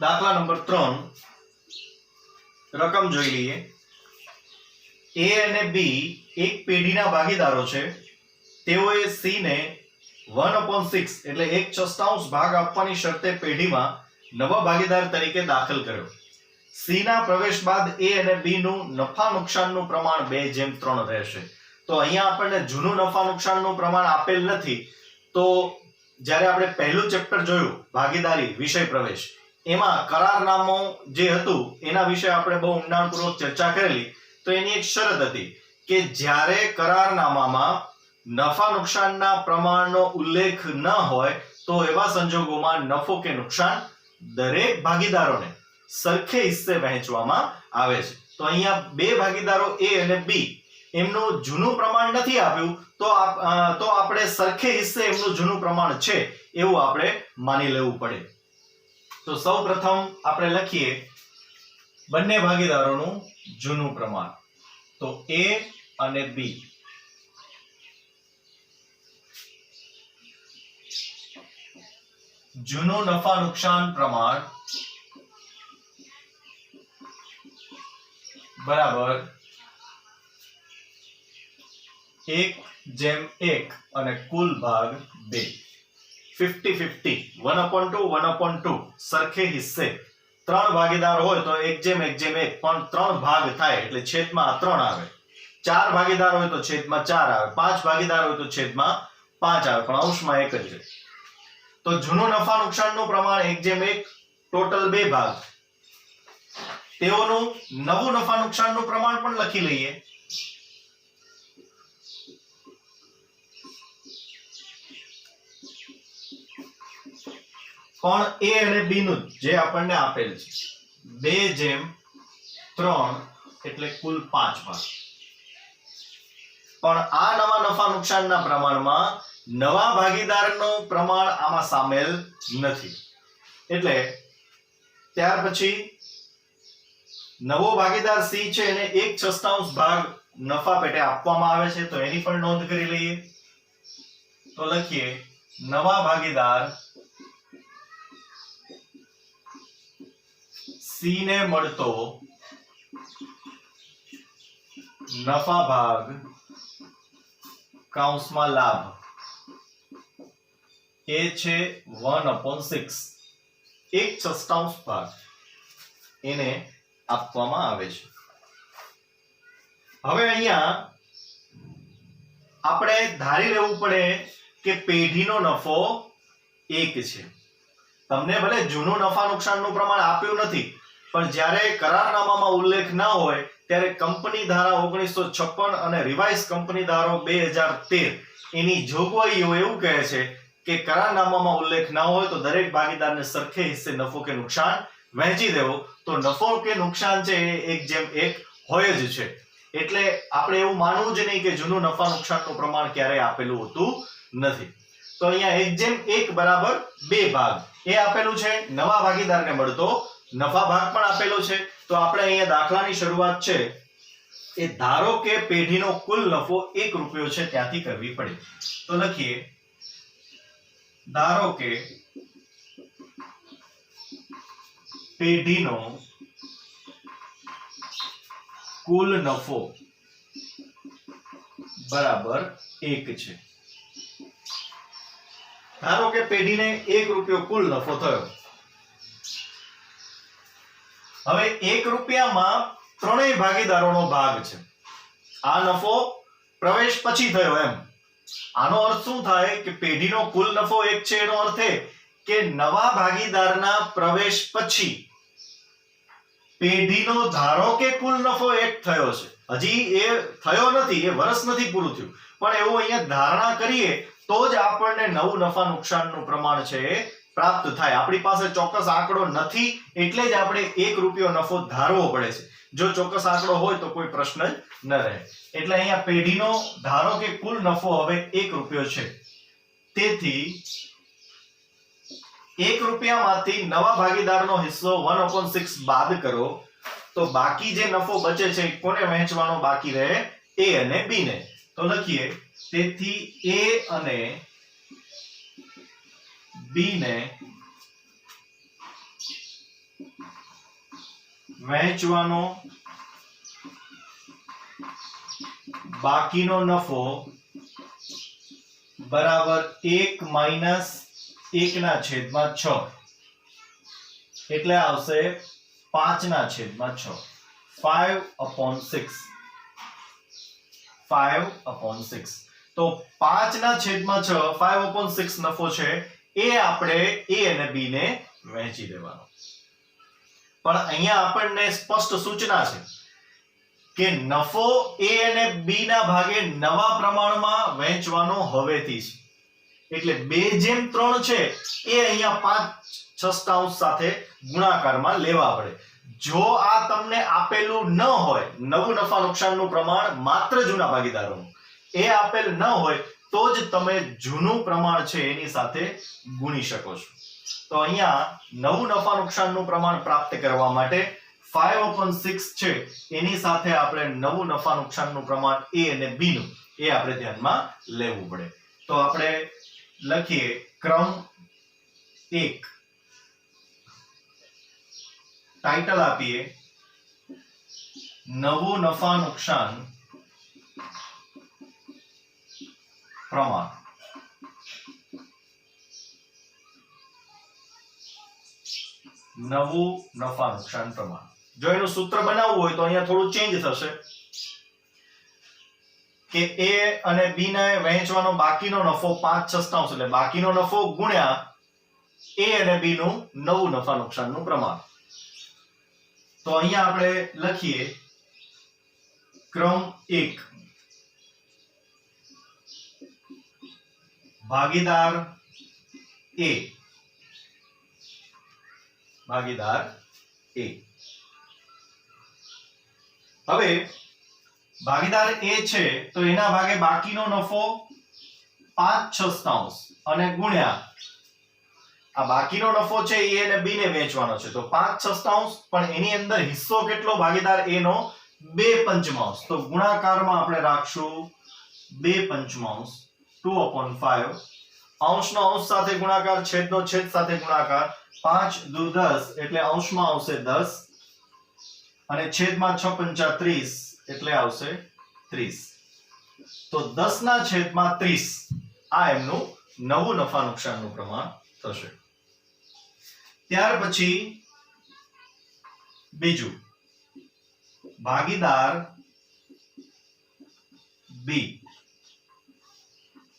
[SPEAKER 1] દાખલા નંબર 3 રકમ જોઈ લઈએ. A અને B એક પેઢીના ભાગીદારો છે. તેઓએ C ને 1/6 એટલે 1/6 ભાગ આપવાની શરતે પેઢીમાં નવા ભાગીદાર તરીકે દાખલ કર્યો. C ના પ્રવેશ બાદ A અને B નું નફા નુકસાનનું પ્રમાણ 2:3 રહેશે. તો અહીંયા આપણને જૂનું નફા નુકસાનનું પ્રમાણ આપેલ નથી. તો જ્યારે આપણે પહેલું ચેપ્ટર જોયું ભાગીદારી વિષય પ્રવેશ, એમાં કરારનામું જે હતું એના વિશે આપણે બહુ ઊંડાણપૂર્વક ચર્ચા કરેલી. તો એની એક શરત હતી કે જ્યારે કરારનામામાં નફા નુકસાનના પ્રમાણનો ઉલ્લેખ ન હોય તો એવા સંજોગોમાં નફો કે નુકસાન દરેક ભાગીદારોને સરખે હિસ્સે વહેંચવામાં આવે છે. તો અહીંયા બે ભાગીદારો A અને B એમનું જૂનું પ્રમાણ નથી આપ્યું, તો આપણે સરખે હિસ્સે એમનું જૂનું પ્રમાણ છે એવું આપણે માની લેવું પડે. તો સૌપ્રથમ આપણે લખીએ બંને ભાગીદારોનું જૂનું પ્રમાણ. તો A અને B. જૂનું નફા નુકસાન પ્રમાણ બરાબર 1:1 અને કુલ ભાગ 2. 50-50 1/2 સરખે હિસ્સે. 3 ભાગીદાર હોય તો 1:1 પણ 3 ભાગ થાય એટલે છેદમાં 3 આવે. 4 ભાગીદાર હોય તો છેદમાં 4 આવે. 5 ભાગીદાર હોય તો છેદમાં 5 આવે, પણ અંશમાં 1 જ રહે. તો જૂનું નફા નુકસાનનું પ્રમાણ 1:1, ટોટલ 2 ભાગ. તેઓનું નવું નફા નુકસાનનું પ્રમાણ પણ લખી લઈએ. પણ A અને B નું જે આપણને આપેલ છે 2:3 એટલે કુલ 5 ભાગ. પણ આ નવા નફા નુકસાનના પ્રમાણમાં નવા ભાગીદારનું પ્રમાણ આમાં સામેલ નથી. એટલે ત્યાર પછી નવો ભાગીદાર C છે એને 1/6 ભાગ નફા પેટે આપવામાં આવે છે, તો એની પણ નોંધ કરી લઈએ. તો લખીએ નવા ભાગીદાર C ને મળતો નફા ભાગ કૌંસમાં લાભ એ છે 1/6, 1/6 ભાગ એને આપવામાં આવે છે. હવે અહીંયા આપણે ધારી લેવું પડે કે પેઢીનો નફો 1 છે. તમને ભલે જૂનું નફા નુકસાનનું પ્રમાણ આપ્યું નથી, પણ જ્યારે કરારનામામાં ઉલ્લેખ ન હોય ત્યારે કંપની ધારા 1956 અને રિવાઇઝ કંપની ધારો 2013 એની જોગવાઈઓ એવું કહે છે કે કરારનામામાં ઉલ્લેખ ન હોય તો દરેક ભાગીદારને સરખે હિસ્સે નફો કે નુકસાન વહેંચી દેવો. તો નફો કે નુકસાન છે એ 1:1 હોય જ છે. એટલે આપણે એવું માનવું જ નહીં કે જૂનું નફા નુકસાનનું પ્રમાણ ક્યારેય આપેલું હોતું નથી. તો અહીંયા 1:1 બરાબર 2 ભાગ એ આપેલું છે. નવા ભાગીદારને મળતો નફા ભાગ પણ આપેલો છે. તો આપણે અહીંયા દાખલાની શરૂઆત છે એ ધારો કે પેઢીનો કુલ નફો 1 રૂપિયો છે ત્યાંથી કરવી પડે. તો લખીએ ધારો કે પેઢીનો કુલ નફો બરાબર 1 છે. ધારો કે પેઢીને 1 રૂપિયો કુલ નફો થયો. હવે 1 રૂપિયામાં ત્રણેય ભાગીદારોનો ભાગ છે. આ નફો પ્રવેશ પછી થયો એમ. આનો અર્થ શું થાય કે પેઢીનો કુલ નફો 1 છે એનો અર્થ એ કે નવા ભાગીદારના પ્રવેશ પછી પેઢીનો ધારો કે કુલ નફો 1 થયો છે. હજી એ થયો નથી, એ વર્ષ નથી પૂરું થયું, પણ એવું અહીંયા ધારણા કરીએ તો તો જ આપણને નવું નફા નુકસાનનું પ્રમાણ છે એ પ્રાપ્ત થાય. આપણી પાસે ચોક્કસ આંકડો નથી એટલે જ આપણે 1 રૂપિયો નફો ધારવો પડે છે. જો ચોક્કસ આંકડો હોય તો કોઈ પ્રશ્ન જ ન રહે. એટલે અહીંયા પેઢીનો ધારો કે કુલ નફો હવે 1 રૂપિયો છે. તેથી 1 રૂપિયામાંથી નવા ભાગીદારનો હિસ્સો 1/6 બાદ કરો તો બાકી જે નફો બચે છે કોને વહેંચવાનો બાકી રહે? A અને B ને. તો લખીએ તેથી A અને B ને વહેંચવાનો બાકીનો નફો બરાબર 1 માઈનસ 1/6 એટલે આવશે 5/6 5/6 5/6. તો 5/6 5/6 નફો છે એ આપણે A અને B ને વહેંચી દેવાનો. પણ અહીંયા આપણને સ્પષ્ટ સૂચના છે કે નફો A અને B ના ભાગે નવા પ્રમાણમાં વહેંચવાનો હવેથી છે. એટલે 2/3 છે એ અહીંયા 5/6 સાથે ગુણાકારમાં લેવા પડે. જો આ તમને આપેલું ન હોય, નવું નફા નુકસાનનું પ્રમાણ માત્ર જૂના ભાગીદારોનું એ આપેલ ન હોય તો જ તમે જૂનું પ્રમાણ છે એની સાથે ગુણી શકો છો. તો અહીંયા નવું નફા નુકસાનનું પ્રમાણ પ્રાપ્ત કરવા માટે 5/6 છે એની સાથે આપણે નવું નફા નુકસાનનું પ્રમાણ A અને B નું એ આપણે ધ્યાનમાં લેવું પડે. તો આપણે લખીએ ક્રમ 1 ટાઇટલ આપીએ નવું નફા નુકસાન પ્રમાણ. નવું નફા નુકસાન પ્રમાણ. જો એનું સૂત્ર બનાવવું હોય તો અહીંયા થોડું ચેન્જ થશે કે A અને B ને વહેંચવાનો બાકીનો નફો 5/6 એટલે બાકીનો નફો ગુણ્યા A અને B નું નવું નફા નુકસાનનું પ્રમાણ. તો અહીંયા આપણે લખીએ ક્રમ 1 ભાગીદાર A ભાગીદાર A. હવે ભાગીદાર A છે તો એના ભાગે બાકીનો નફો 5/6 અને ગુણ્યા આ બાકીનો નફો છે એ અને B ને વેચવાનો છે તો 5/6 પણ એની અંદર હિસ્સો કેટલો ભાગીદાર A નો 2/5 તો ગુણાકારમાં આપણે રાખશું 2/5 2/5 અંશનો અંશ સાથે ગુણાકાર છેદનો છેદ સાથે ગુણાકાર 5 દુ 10 એટલે અંશમાં આવશે 10 અને છેદમાં 6 × 30 એટલે આવશે 30. તો 10/30 આ એમનું નવું નફા નુકસાનનું પ્રમાણ થશે. ત્યાર પછી બીજું ભાગીદાર B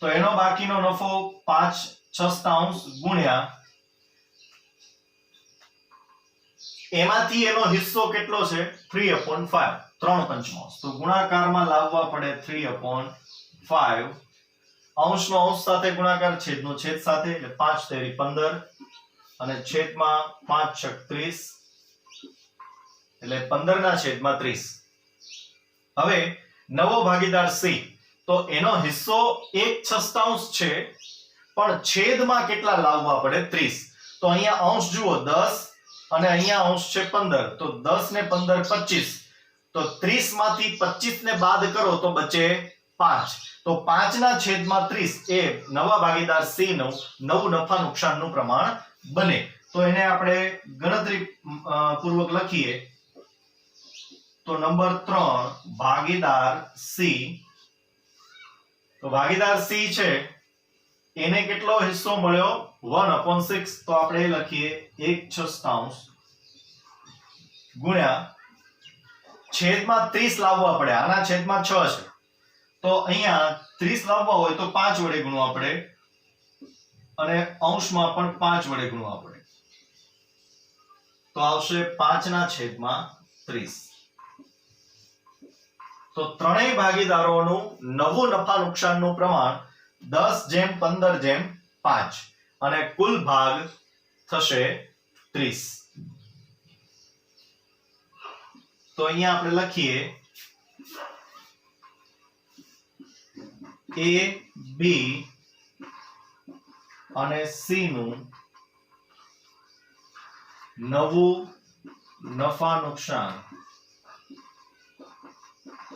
[SPEAKER 1] તો એનો બાકીનો નફો 5/6 ગુણ્યા એમાંથી એનો હિસ્સો કેટલો છે 3/5 3/5 તો ગુણાકારમાં લાવવા પડે 3/5 અંશનો અંશ સાથે ગુણાકાર છેદનો છેદ સાથે એટલે 5 તેરી 15 અને છેદમાં 5 × 30 એટલે 15/30. હવે નવો ભાગીદાર C તો એનો હિસ્સો 1/6 છે પણ છેદમાં કેટલા લાવવા પડે 30. તો અહીંયા અંશ જુઓ 10 અને અહીંયા અંશ છે 15 તો 10 ને 15 25 તો 30 માંથી 25 ને બાદ કરો તો બચે 5 તો 5/30 એ નવા ભાગીદાર C નું નવું નફા નુકસાનનું પ્રમાણ બને. તો એને આપણે ગણતરી પૂર્વક લખીએ તો નંબર 3 ભાગીદાર C તો ભાગીદાર C છે એને કેટલો હિસ્સો મળ્યો 1/6 તો આપણે લખીએ 1/6 ગુણ્યા છેદમાં 30 લાવવા પડે આના છેદમાં 6 છે તો અહીંયા 30 લાવવા હોય તો 5 વડે ગુણવા પડે અને અંશમાં પણ 5 વડે ગુણવા પડે તો આવશે 5/30. તો ત્રણેય ભાગીદારોનું નવું નફા નુકસાનનું પ્રમાણ 10/15/5 અને કુલ ભાગ થશે 30. તો અહીંયા આપણે લખીએ A, B અને C નું નવું નફા નુકસાન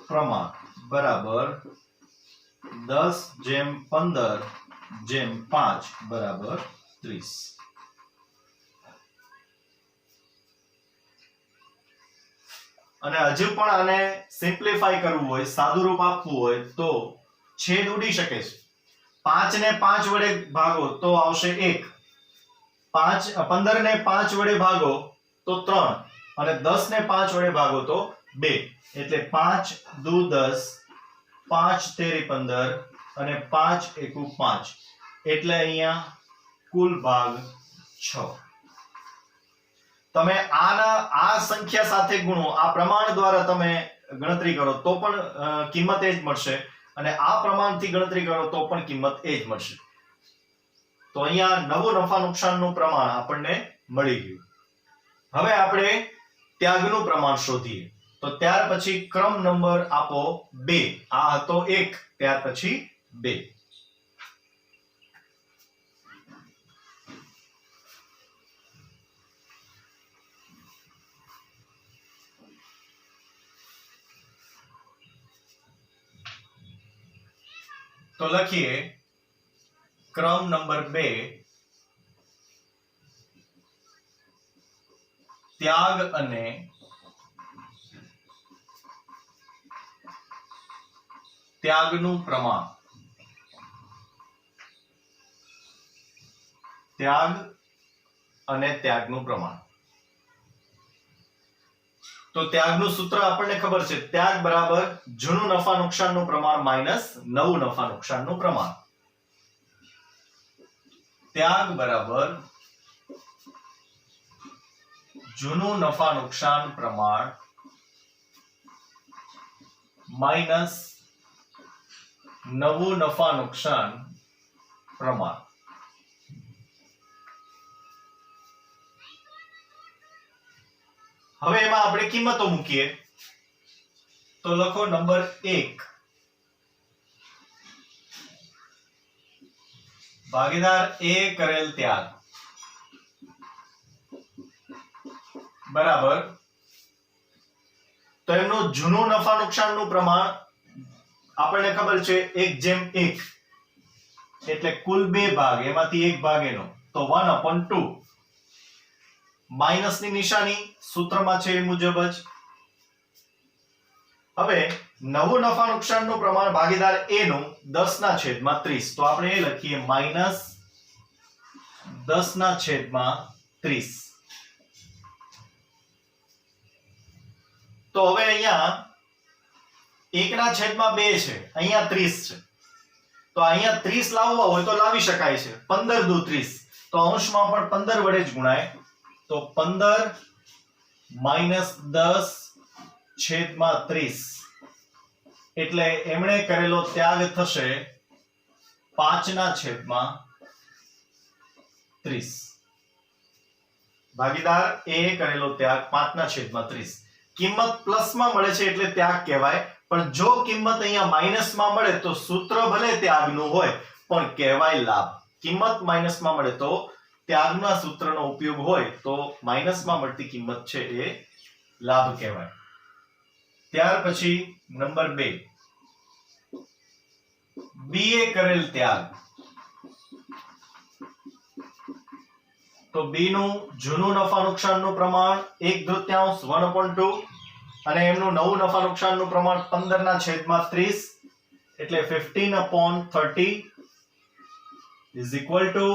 [SPEAKER 1] પ્રમાણ બરાબર 10/15/5 બરાબર 30. અને હજુ પણ આને સિમ્પ્લિફાઈ કરવું હોય, સાદું રૂપ આપવું હોય તો છેદ ઉડી શકે છે. 5 ને 5 વડે ભાગો તો આવશે 1, 15 ને 5 વડે ભાગો તો 3 અને 10 ને 5 વડે ભાગો તો 2. એટલે 5 દુ 10, 5 તેરી 15 અને 5 એકુ 5. એટલે અહીંયા કુલ ભાગ 6. તમે આ સંખ્યા સાથે ગુણો, આ પ્રમાણ દ્વારા તમે ગણતરી કરો તો પણ કિંમત એ જ મળશે અને આ પ્રમાણથી ગણતરી કરો તો પણ કિંમત એ જ મળશે. તો અહીંયા નવું નફા નુકસાનનું પ્રમાણ આપણને મળી ગયું. હવે આપણે ત્યાગનું પ્રમાણ શોધીએ. તો ત્યાર પછી ક્રમ નંબર આપો 2. આ હતો 1, ત્યાર પછી 2. તો લખીએ ક્રમ નંબર 2, ત્યાગ અને ત્યાગનું પ્રમાણ. ત્યાગ અને ત્યાગનું પ્રમાણ. તો ત્યાગનું સૂત્ર આપણને ખબર છે, ત્યાગ બરાબર જૂનું નફા નુકસાનનું પ્રમાણ માઈનસ નવું નફા નુકસાનનું પ્રમાણ. ત્યાગ બરાબર જૂનું નફા નુકસાન પ્રમાણ માઈનસ નવું નફા નુકસાન પ્રમાણ. હવે એમાં આપણે કિંમતો મૂકીએ. તો લખો નંબર 1 ભાગીદાર A કરેલ ત્યાગ બરાબર, તો એમનું જૂનું નફા નુકસાનનું પ્રમાણ આપણને ખબર છે 1/1 એટલે કુલ 2 ભાગ, એમાંથી 1 ભાગ એનો, તો 1/2. માઈનસ ની નિશાની સૂત્રમાં છે એ મુજબ જ. હવે નવું નફા નુકસાનનું પ્રમાણ ભાગીદાર A નું 10/30. તો આપણે એ લખીએ માઈનસ 10/30. તો હવે અહીંયા 1/2 છે, અહીંયા 30 છે. તો અહીંયા 30 લાવવા હોય તો લાવી શકાય છે. 15 દુ 30, તો અંશમાં પણ 15 વડે જ ગુણાય. તો 15 માઈનસ 10/30 એટલે એમણે કરેલો ત્યાગ થશે 5/30. ભાગીદાર એ કરેલો ત્યાગ 5/30. કિંમત પ્લસમાં મળે છે એટલે ત્યાગ કહેવાય, પણ જો કિંમત અહીંયા માઈનસમાં મળે તો સૂત્ર ભલે ત્યાગનું હોય પણ કહેવાય લાભ. કિંમત માઈનસમાં મળે તો ત્યાગના સૂત્રનો ઉપયોગ હોય તો માઈનસમાં મળતી કિંમત છે એ લાભ કહેવાય. ત્યાર પછી નંબર 2 બી એ કરેલ ત્યાગ. તો બી નું જૂનું નફા નુકસાનનું પ્રમાણ 1/3 1/2 અને એમનું નવું નફા નુકસાનનું પ્રમાણ 15/30 એટલે 15/30 is equal to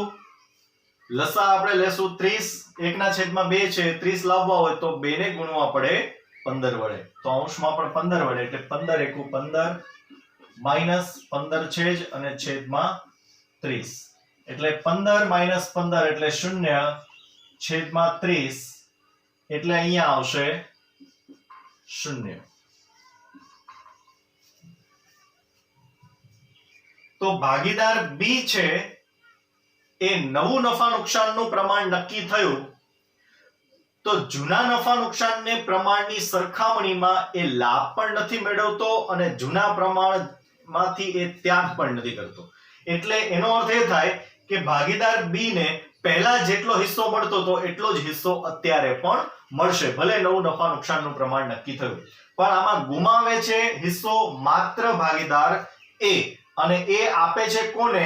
[SPEAKER 1] લસા આપણે લેશું 30, 1/2 છે, 30 લાવવા હોય તો 2 ને ગુણવા પડે 15 વડે. તો અંશમાં પણ 15 વડે એટલે 15 એકુ 15 માઈનસ 15 છે જ અને છેદમાં 30 એટલે 15 માઈનસ 15 એટલે 0 છેદમાં 30 એટલે અહીંયા આવશે 0. તો ભાગીદાર બી છે એ નવું નફા નુકસાનનું પ્રમાણ નક્કી થયું તો જૂના નફા નુકસાનને પ્રમાણની સરખામણીમાં એ લાભ પણ નથી મેળવતો અને જૂના પ્રમાણમાંથી એ ત્યાગ પણ નથી કરતો. એટલે એનો અર્થ એ થાય કે ભાગીદાર બી ને પહેલા જેટલો હિસ્સો મળતો હતો એટલો જ હિસ્સો અત્યારે પણ મળશે, ભલે નવું નફા નુકસાનનું પ્રમાણ નક્કી થયું. પણ આમાં ગુમાવે છે હિસ્સો માત્ર ભાગીદાર એ, અને એ આપે છે કોને?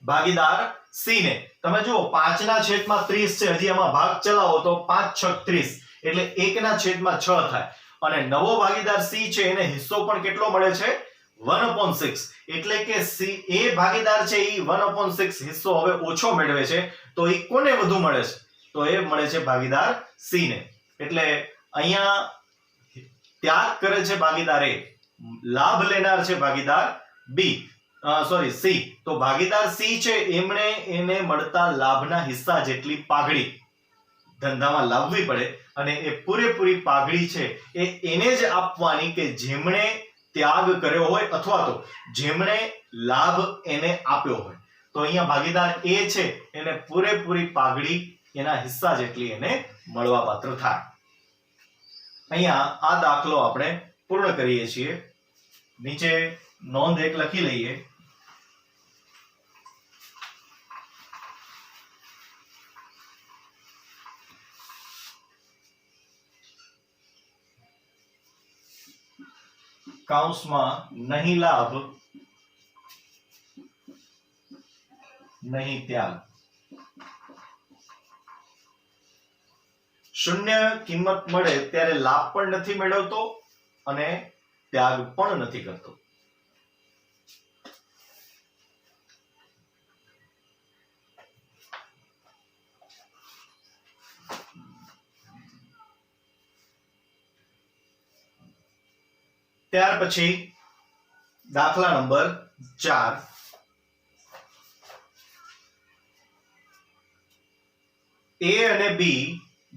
[SPEAKER 1] ભાગીદાર સી ને. તમે જુઓ 5/30 છે, હજી આમાં ભાગ ચલાવો તો 5 6 30 એટલે 1/6 થાય. અને નવો ભાગીદાર સી છે એને હિસ્સો પણ કેટલો મળે છે? 1/6. એટલે કે સી એ ભાગીદાર છે એ 1/6 હિસ્સો હવે ઓછો મેળવે છે. તો એ કોને વધુ મળે છે? તો એ મળે છે ભાગીદાર સી ને. એટલે અહીંયા ત્યાગ કરે છે ભાગીદાર એ, લાભ લેનાર છે ભાગીદાર બી, સી. તો ભાગીદાર સી છે એમણે એને મળતા લાભના હિસ્સા જેટલી પાઘડી ધંધામાં લાવવી પડે, અને એ પૂરેપૂરી પાઘડી છે એ એને જ આપવાની કે જેમણે ત્યાગ કર્યો હોય અથવા તો જેમણે લાભ એને આપ્યો હોય. તો અહીંયા ભાગીદાર એ છે એને પૂરેપૂરી પાઘડી એના હિસ્સા જેટલી એને મળવા પાત્ર થાય. અહીંયા આ દાખલો આપણે પૂર્ણ કરીએ છીએ. નીચે નોંધ એક લખી લઈએ. કૌંસમાં નહીં લાભ નહીં ત્યાગ. શૂન્ય કિંમત મળે ત્યારે લાભ પણ નથી મેળવતો અને ત્યાગ પણ નથી કરતો. ત્યાર પછી દાખલા નંબર 4. એ અને બી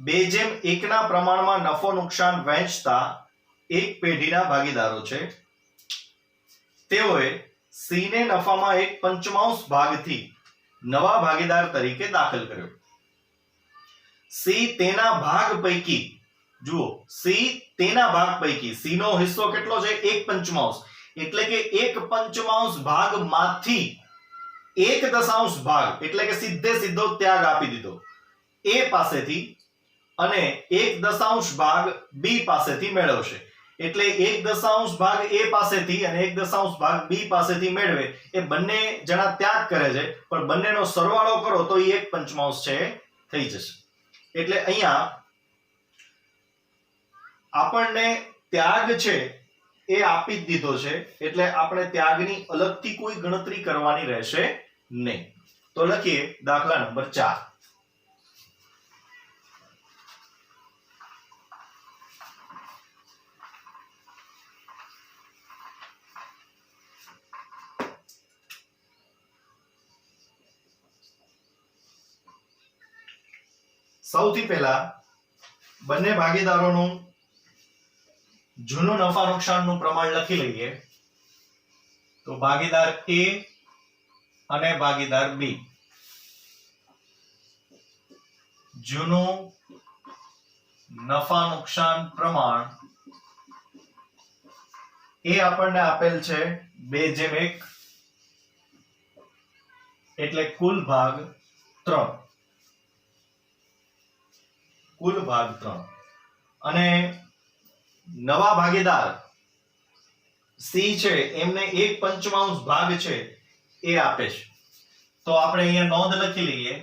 [SPEAKER 1] 2:1 ના પ્રમાણમાં નફો નુકસાન વહેંચતા એક પેઢીના ભાગીદારો છે. તેઓએ સી ને નફામાં 1/5 ભાગથી નવા ભાગીદાર તરીકે દાખલ કર્યો. સી તેના ભાગ પૈકી, જુઓ, સી તેના ભાગ પૈકી, સી નો હિસ્સો કેટલો છે? 1/5, એટલે કે 1/5 ભાગમાંથી 1/10 ભાગ, એટલે કે સીધો ત્યાગ આપી દીધો એ પાસેથી, અને 1/10 ભાગ બી પાસેથી મેળવશે. એટલે 1/10 ભાગ એ પાસેથી અને 1/10 ભાગ બી પાસેથી મેળવે. એ બંને જણા ત્યાગ કરે છે, પણ બંનેનો સરવાળો કરો તો એ 1/5 છે થઈ જશે. એટલે અહીંયા આપણને ત્યાગ છે એ આપી જ દીધો છે, એટલે આપણે ત્યાગની અલગથી કોઈ ગણતરી કરવાની રહેશે નહીં. તો લખીએ દાખલા નંબર 4. સૌથી પહેલા બંને ભાગીદારોનું જૂનું નફા નુકસાનનું પ્રમાણ લખી લઈએ. તો ભાગીદાર એ અને ભાગીદાર બી, જૂનું નફા નુકસાન પ્રમાણ એ આપણને આપેલ છે 2:1, એટલે કુલ ભાગ 3. અને નવા ભાગીદાર સી છે એમને 1/5 ભાગ છે એ આપે છે. તો આપણે અહીંયા નોંધ લખી લઈએ.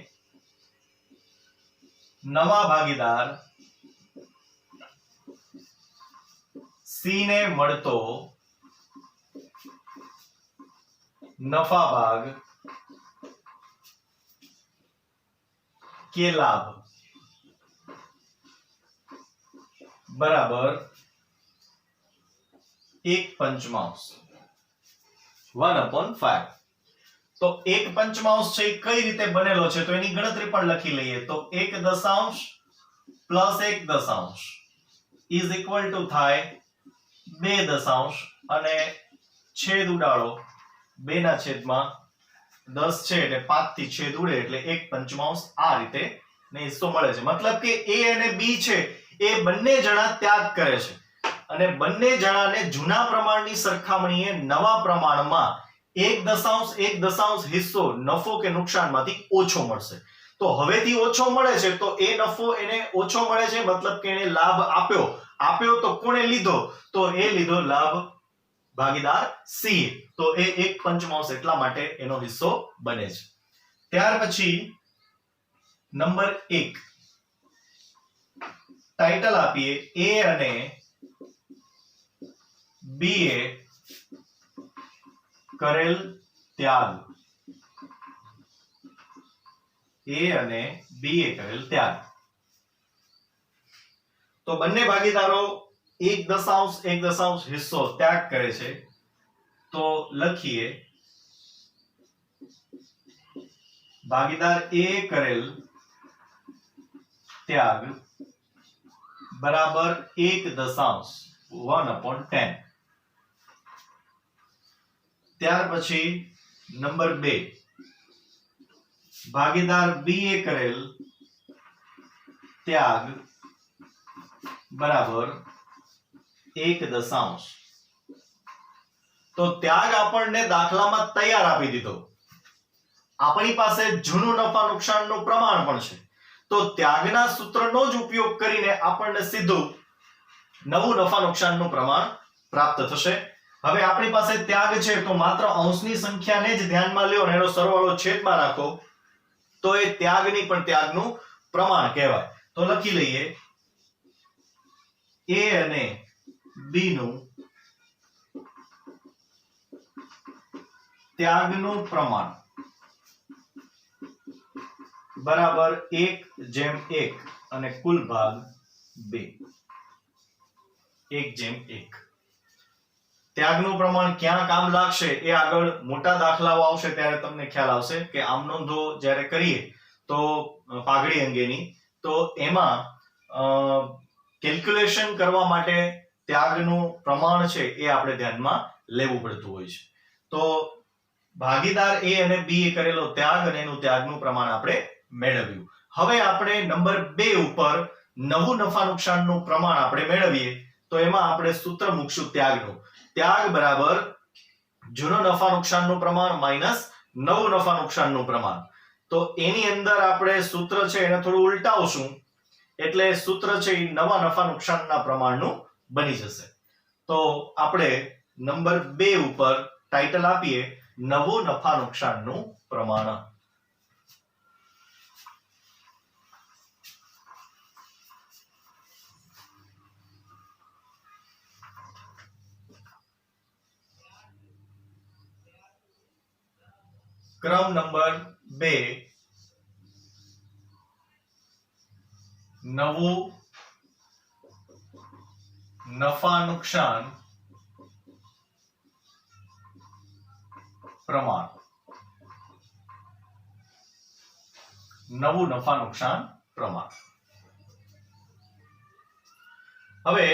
[SPEAKER 1] નવા ભાગીદાર સી ને મળતો નફા ભાગ કે લાભ બરાબર 1/5, 1/5. તો 1/5 છે કઈ રીતે બનેલો છે તો એની ગણતરી પણ લખી લઈએ. તો 1/10 પ્લસ 1/10 ઇઝ ઇક્વલ ટુ થાય 2/10, અને છેદ ઉડાડો 2/10 છે એટલે 5 થી છેદ ઉડે એટલે 1/5 આ રીતે ને હિસ્સો મળે છે. મતલબ કે a અને b છે એ બંને જણા ત્યાગ કરે છે અને બંને જણાને જૂના પ્રમાણની સરખામણીએ નવા પ્રમાણમાં 1/1 હિસ્સો નફો કે નુકસાનમાંથી ઓછો મળશે. તો હવેથી ઓછો મળે છે તો એ નફો એને ઓછો મળે છે મતલબ કે એને લાભ આપ્યો તો કોણે લીધો? તો એ લીધો લાભ ભાગીદાર C. તો એ 1/5 એટલા માટે એનો હિસ્સો બને છે. ત્યાર પછી નંબર 1 ટાઇટલ આપીએ A અને B એ કરેલ ત્યાગ. A અને B એ કરેલ ત્યાગ. તો બંને ભાગીદારો 1/1 હિસ્સો ત્યાગ કરે છે તો લખીએ ભાગીદાર A કરેલ ત્યાગ બરાબર 1/1/10. ત્યાર પછી નંબર 2 ભાગીદાર B એ કરેલ ત્યાગ બરાબર 1/. તો ત્યાગ આપણને દાખલામાં તૈયાર આપી દીધો. આપણી પાસે જૂનું નફા નુકસાનનું પ્રમાણ પણ છે તો ત્યાગના સૂત્રનો જ ઉપયોગ કરીને આપણને સીધું નવું નફા નુકસાનનું પ્રમાણ પ્રાપ્ત થશે. હવે આપણી પાસે ત્યાગ છે તો માત્ર અંશની સંખ્યાને જ ધ્યાનમાં લ્યો અને એનો સરવાળો છેદમાં રાખો તો એ ત્યાગની પણ ત્યાગનું પ્રમાણ કહેવાય. તો લખી લઈએ A અને B નું ત્યાગનું પ્રમાણ બરાબર 1/1 અને કુલ ભાગ 2 1/1. ત્યાગનું પ્રમાણ ક્યાં કામ લાગશે એ આગળ મોટા દાખલાઓ આવશે ત્યારે તમને ખ્યાલ આવશે કે આમ નોંધો જ્યારે કરીએ તો પાઘડી અંગેની તો એમાં કેલ્ક્યુલેશન કરવા માટે ત્યાગનું પ્રમાણ છે એ આપણે ધ્યાનમાં લેવું પડતું હોય છે. તો ભાગીદાર A અને B એ કરેલો ત્યાગ અને એનું ત્યાગનું પ્રમાણ આપણે મેળવ્યું. હવે આપણે નંબર 2 ઉપર નવું નફા નુકસાનનું પ્રમાણ આપણે મેળવીએ તો એમાં આપણે સૂત્ર મૂકશું ત્યાગનું. ત્યાગ બરાબર જૂનો નફા નુકસાનનું પ્રમાણ માઈનસ નવું નફા નુકસાનનું પ્રમાણ. તો એની અંદર આપણે સૂત્ર છે એને થોડું ઉલટાવશું એટલે સૂત્ર છે એ નવા નફા નુકસાનના પ્રમાણનું બની જશે. તો આપણે નંબર 2 ઉપર ટાઇટલ આપીએ નવું નફા નુકસાનનું પ્રમાણ. ક્રમ નંબર 2 નવું નફા નુકસાન પ્રમાણ. નવું નફા નુકસાન પ્રમાણ. હવે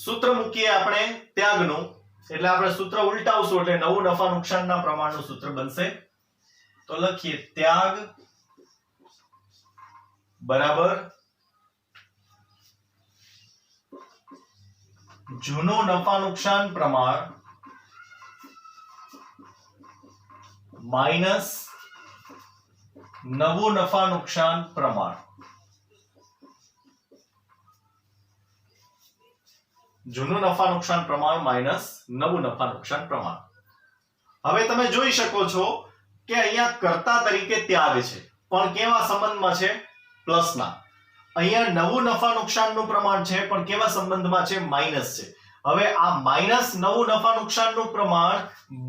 [SPEAKER 1] સૂત્ર મૂકીએ આપણે ત્યાગનું એટલે આપણે સૂત્ર ઉલટાવશું એટલે નવું નફા નુકસાનના પ્રમાણનું સૂત્ર બનશે. તો લખીએ ત્યાગ બરાબર જૂનું નફા નુકસાન પ્રમાણ માઈનસ નવું નફા નુકસાન પ્રમાણ. જૂનું નફા નુકસાન પ્રમાણ માઈનસ નવું નફા નુકસાન પ્રમાણ. હવે તમે જોઈ શકો છો કે અહીંયા કર્તા તરીકે ત્યાગ છે પણ કેવા સંબંધમાં છે? પ્લસના. અહીંયા નવું નફા નુકસાનનું પ્રમાણ છે પણ કેવા સંબંધમાં છે? માઈનસ છે. હવે આ માઈનસ નવું નફા નુકસાનનું પ્રમાણ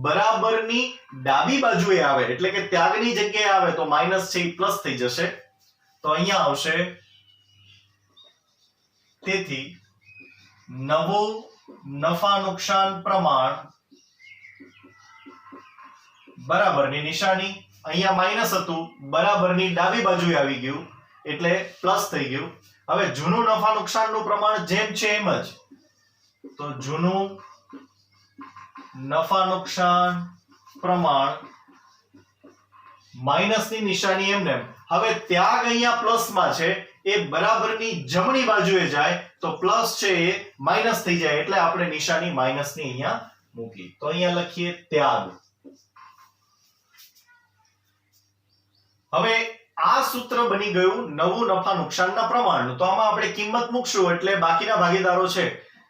[SPEAKER 1] બરાબરની ડાબી બાજુએ આવે એટલે કે ત્યાગની જગ્યાએ આવે તો માઈનસ છે એ પ્લસ થઈ જશે. તો અહીંયા આવશે તેથી નવું નફા નુકસાન પ્રમાણ બરાબરની નિશાની અહીંયા માઈનસ હતું બરાબરની ડાબી બાજુએ આવી ગયું એટલે પ્લસ થઈ ગયું. હવે જૂનું નફા નુકસાનનું પ્રમાણ જેમ છે એમ જ તો જૂનું નફા નુકસાન પ્રમાણ માઇનસ ની નિશાની એમને એમ. હવે ત્યાગ અહીંયા પ્લસ માં છે એ બરાબરની જમણી બાજુએ જાય તો પ્લસ છે એ માઇનસ થઈ જાય એટલે આપણે નિશાની માઇનસ ની અહીંયા મૂકી. તો અહીંયા લખીએ ત્યાગ. હવે આ સૂત્ર બની ગયું નવું નફા નુકસાનના પ્રમાણનું. તો આમાં આપણે કિંમત મૂકશું એટલે બાકીના ભાગીદારો છે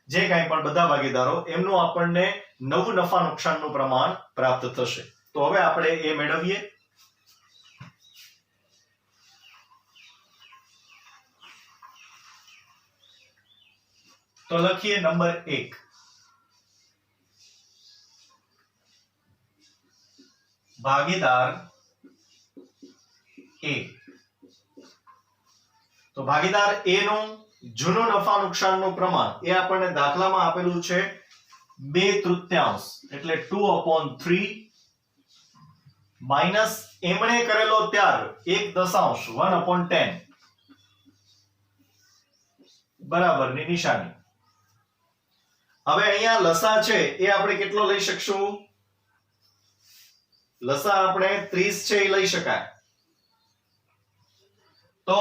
[SPEAKER 1] જે કાંઈ પણ બધા ભાગીદારો એમનું આપણને નવું નફા નુકસાનનું પ્રમાણ પ્રાપ્ત થશે. તો હવે આપણે એ મેળવીએ. તો લખીએ નંબર 1. ભાગીદાર A. તો ભાગીદાર A નું જૂનું નફા નુકસાનનું પ્રમાણ એ આપણને દાખલામાં આપેલું છે 2/3 એટલે 2/3 માઈનસ એમણે કરેલો ત્યાગ 1/10 બરાબરની નિશાની. હવે અહીંયા લસા છે એ આપણે કેટલો લઈ શકશું? લસા આપણે 30 છે એ લઈ શકાય. તો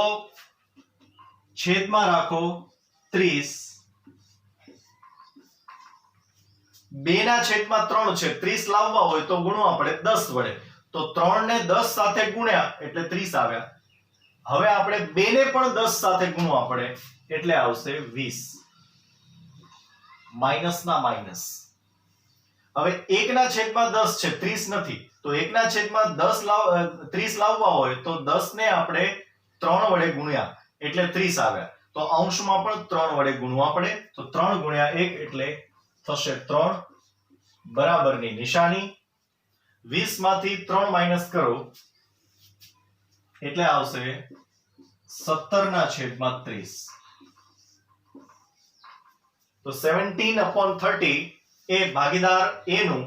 [SPEAKER 1] છેદમાં રાખો 30. 2/3 છે. 30 લાવવા હોય તો ગુણવા પડે 10 વડે. તો 3 ને 10 સાથે ગુણ્યા એટલે 30 આવ્યા. હવે આપણે 2 ને પણ 10 સાથે ગુણવા પડે એટલે આવશે 20. માઈનસ ના માઈનસ. હવે 1/10 છે 30 નથી. તો 1/30 લાવવા હોય તો 10 ને આપણે 3 વડે ગુણ્યા એટલે 30 આવ્યા. તો અંશમાં પણ 3 વડે ગુણવા પડે. તો 3 ગુણ્યા 1 એટલે થશે 3 બરાબરની નિશાની. 20 માંથી 3 માઈનસ કરો એટલે આવશે 17/30. તો 17/30 એ ભાગીદાર A નું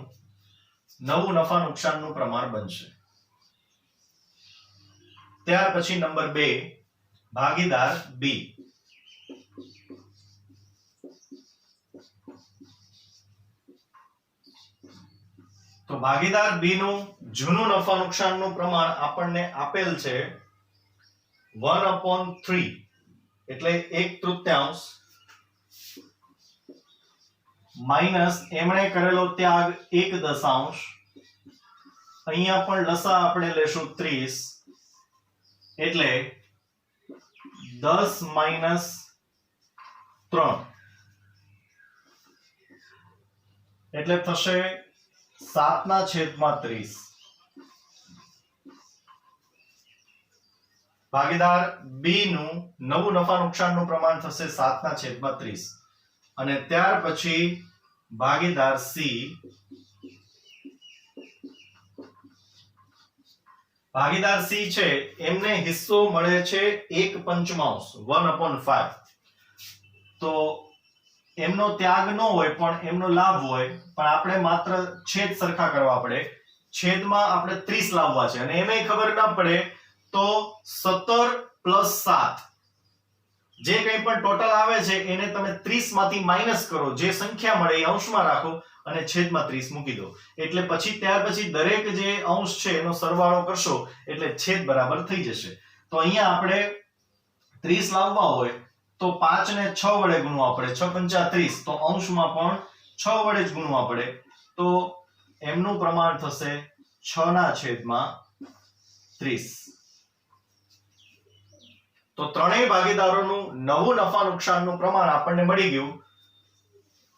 [SPEAKER 1] નવું નફા નુકસાનનું પ્રમાણ બનશે. ત્યાર પછી નંબર 2 ભાગીદાર B. તો ભાગીદાર B નું જૂનું નફા નુકસાનનું પ્રમાણ આપણને આપેલ છે 1/3 એટલે 1/3 માઈનસ એમણે કરેલો ત્યાગ 1/10. અહીંયા પણ લસા આપણે લેશું 30 એટલે 10 માઈનસ 3 એટલે થશે 7/30. ભાગીદાર B નું નવું નફા નુકસાનનું પ્રમાણ થશે 7/30. અને ત્યાર પછી ભાગીદાર C. ભાગીદાર C છે એમને હિસ્સો મળે છે 1/5 1/5. તો એમનો ત્યાગ ન હોય પણ એમનો લાભ હોય પણ આપણે માત્ર છેદ સરખા કરવા પડે. છેદમાં આપણે 30 લાવવા છે અને એમાંય ખબર ના પડે તો 17 + 7 જે કંઈ પણ ટોટલ આવે છે એને તમે 30 માંથી માઈનસ કરો. જે સંખ્યા મળે એ અંશમાં રાખો અને છેદમાં 30 મૂકી દો. એટલે પછી ત્યાર પછી દરેક જે અંશ છે એનો સરવાળો કરશો એટલે છેદ બરાબર થઈ જશે. તો અહીંયા આપણે 30 લાવવા હોય તો 5 ને 6 વડે ગુણવા પડે. 6×5 = 30. તો અંશમાં પણ 6 વડે જ ગુણવા પડે. તો એમનું પ્રમાણ થશે 6/30. તો ત્રણેય ભાગીદારોનું નવું નફા નુકસાનનું પ્રમાણ આપણને મળી ગયું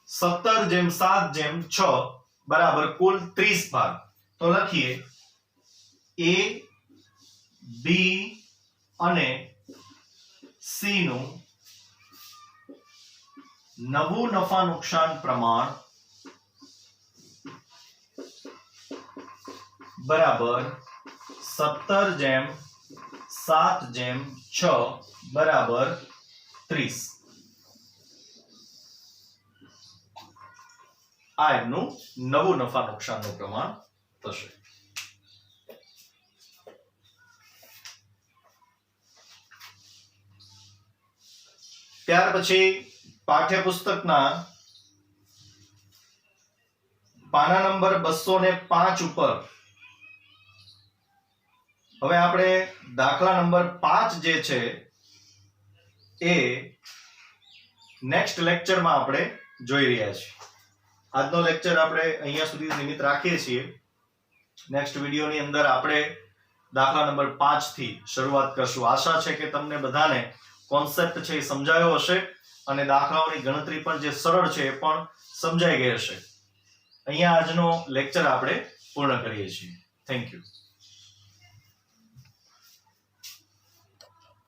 [SPEAKER 1] 17/7/6 બરાબર કુલ 30 ભાગ. તો લખીએ A, B અને C નું નવું નફા નુકસાન પ્રમાણ બરાબર 17/7/6 બરાબર 30. આ એમનું નવું નફા નુકસાનનું પ્રમાણ થશે. ત્યાર પછી પાઠ્યપુસ્તકના પાના નંબર 205 ઉપર હવે આપણે દાખલા નંબર 5 જે છે એ નેક્સ્ટ લેક્ચરમાં આપણે જોઈ રહ્યા છીએ. આજનો લેક્ચર આપણે અહીંયા સુધી સીમિત રાખીએ છીએ. નેક્સ્ટ વિડીયોની અંદર આપણે દાખલા નંબર 5 થી શરૂઆત કરશું. આશા છે કે તમને બધાને કોન્સેપ્ટ છે એ સમજાયો હશે અને દાખલાઓની ગણતરી પણ જે સરળ છે એ પણ સમજાઈ ગઈ હશે. અહીંયા આજનો લેક્ચર આપણે પૂર્ણ કરીએ છીએ. Thank you.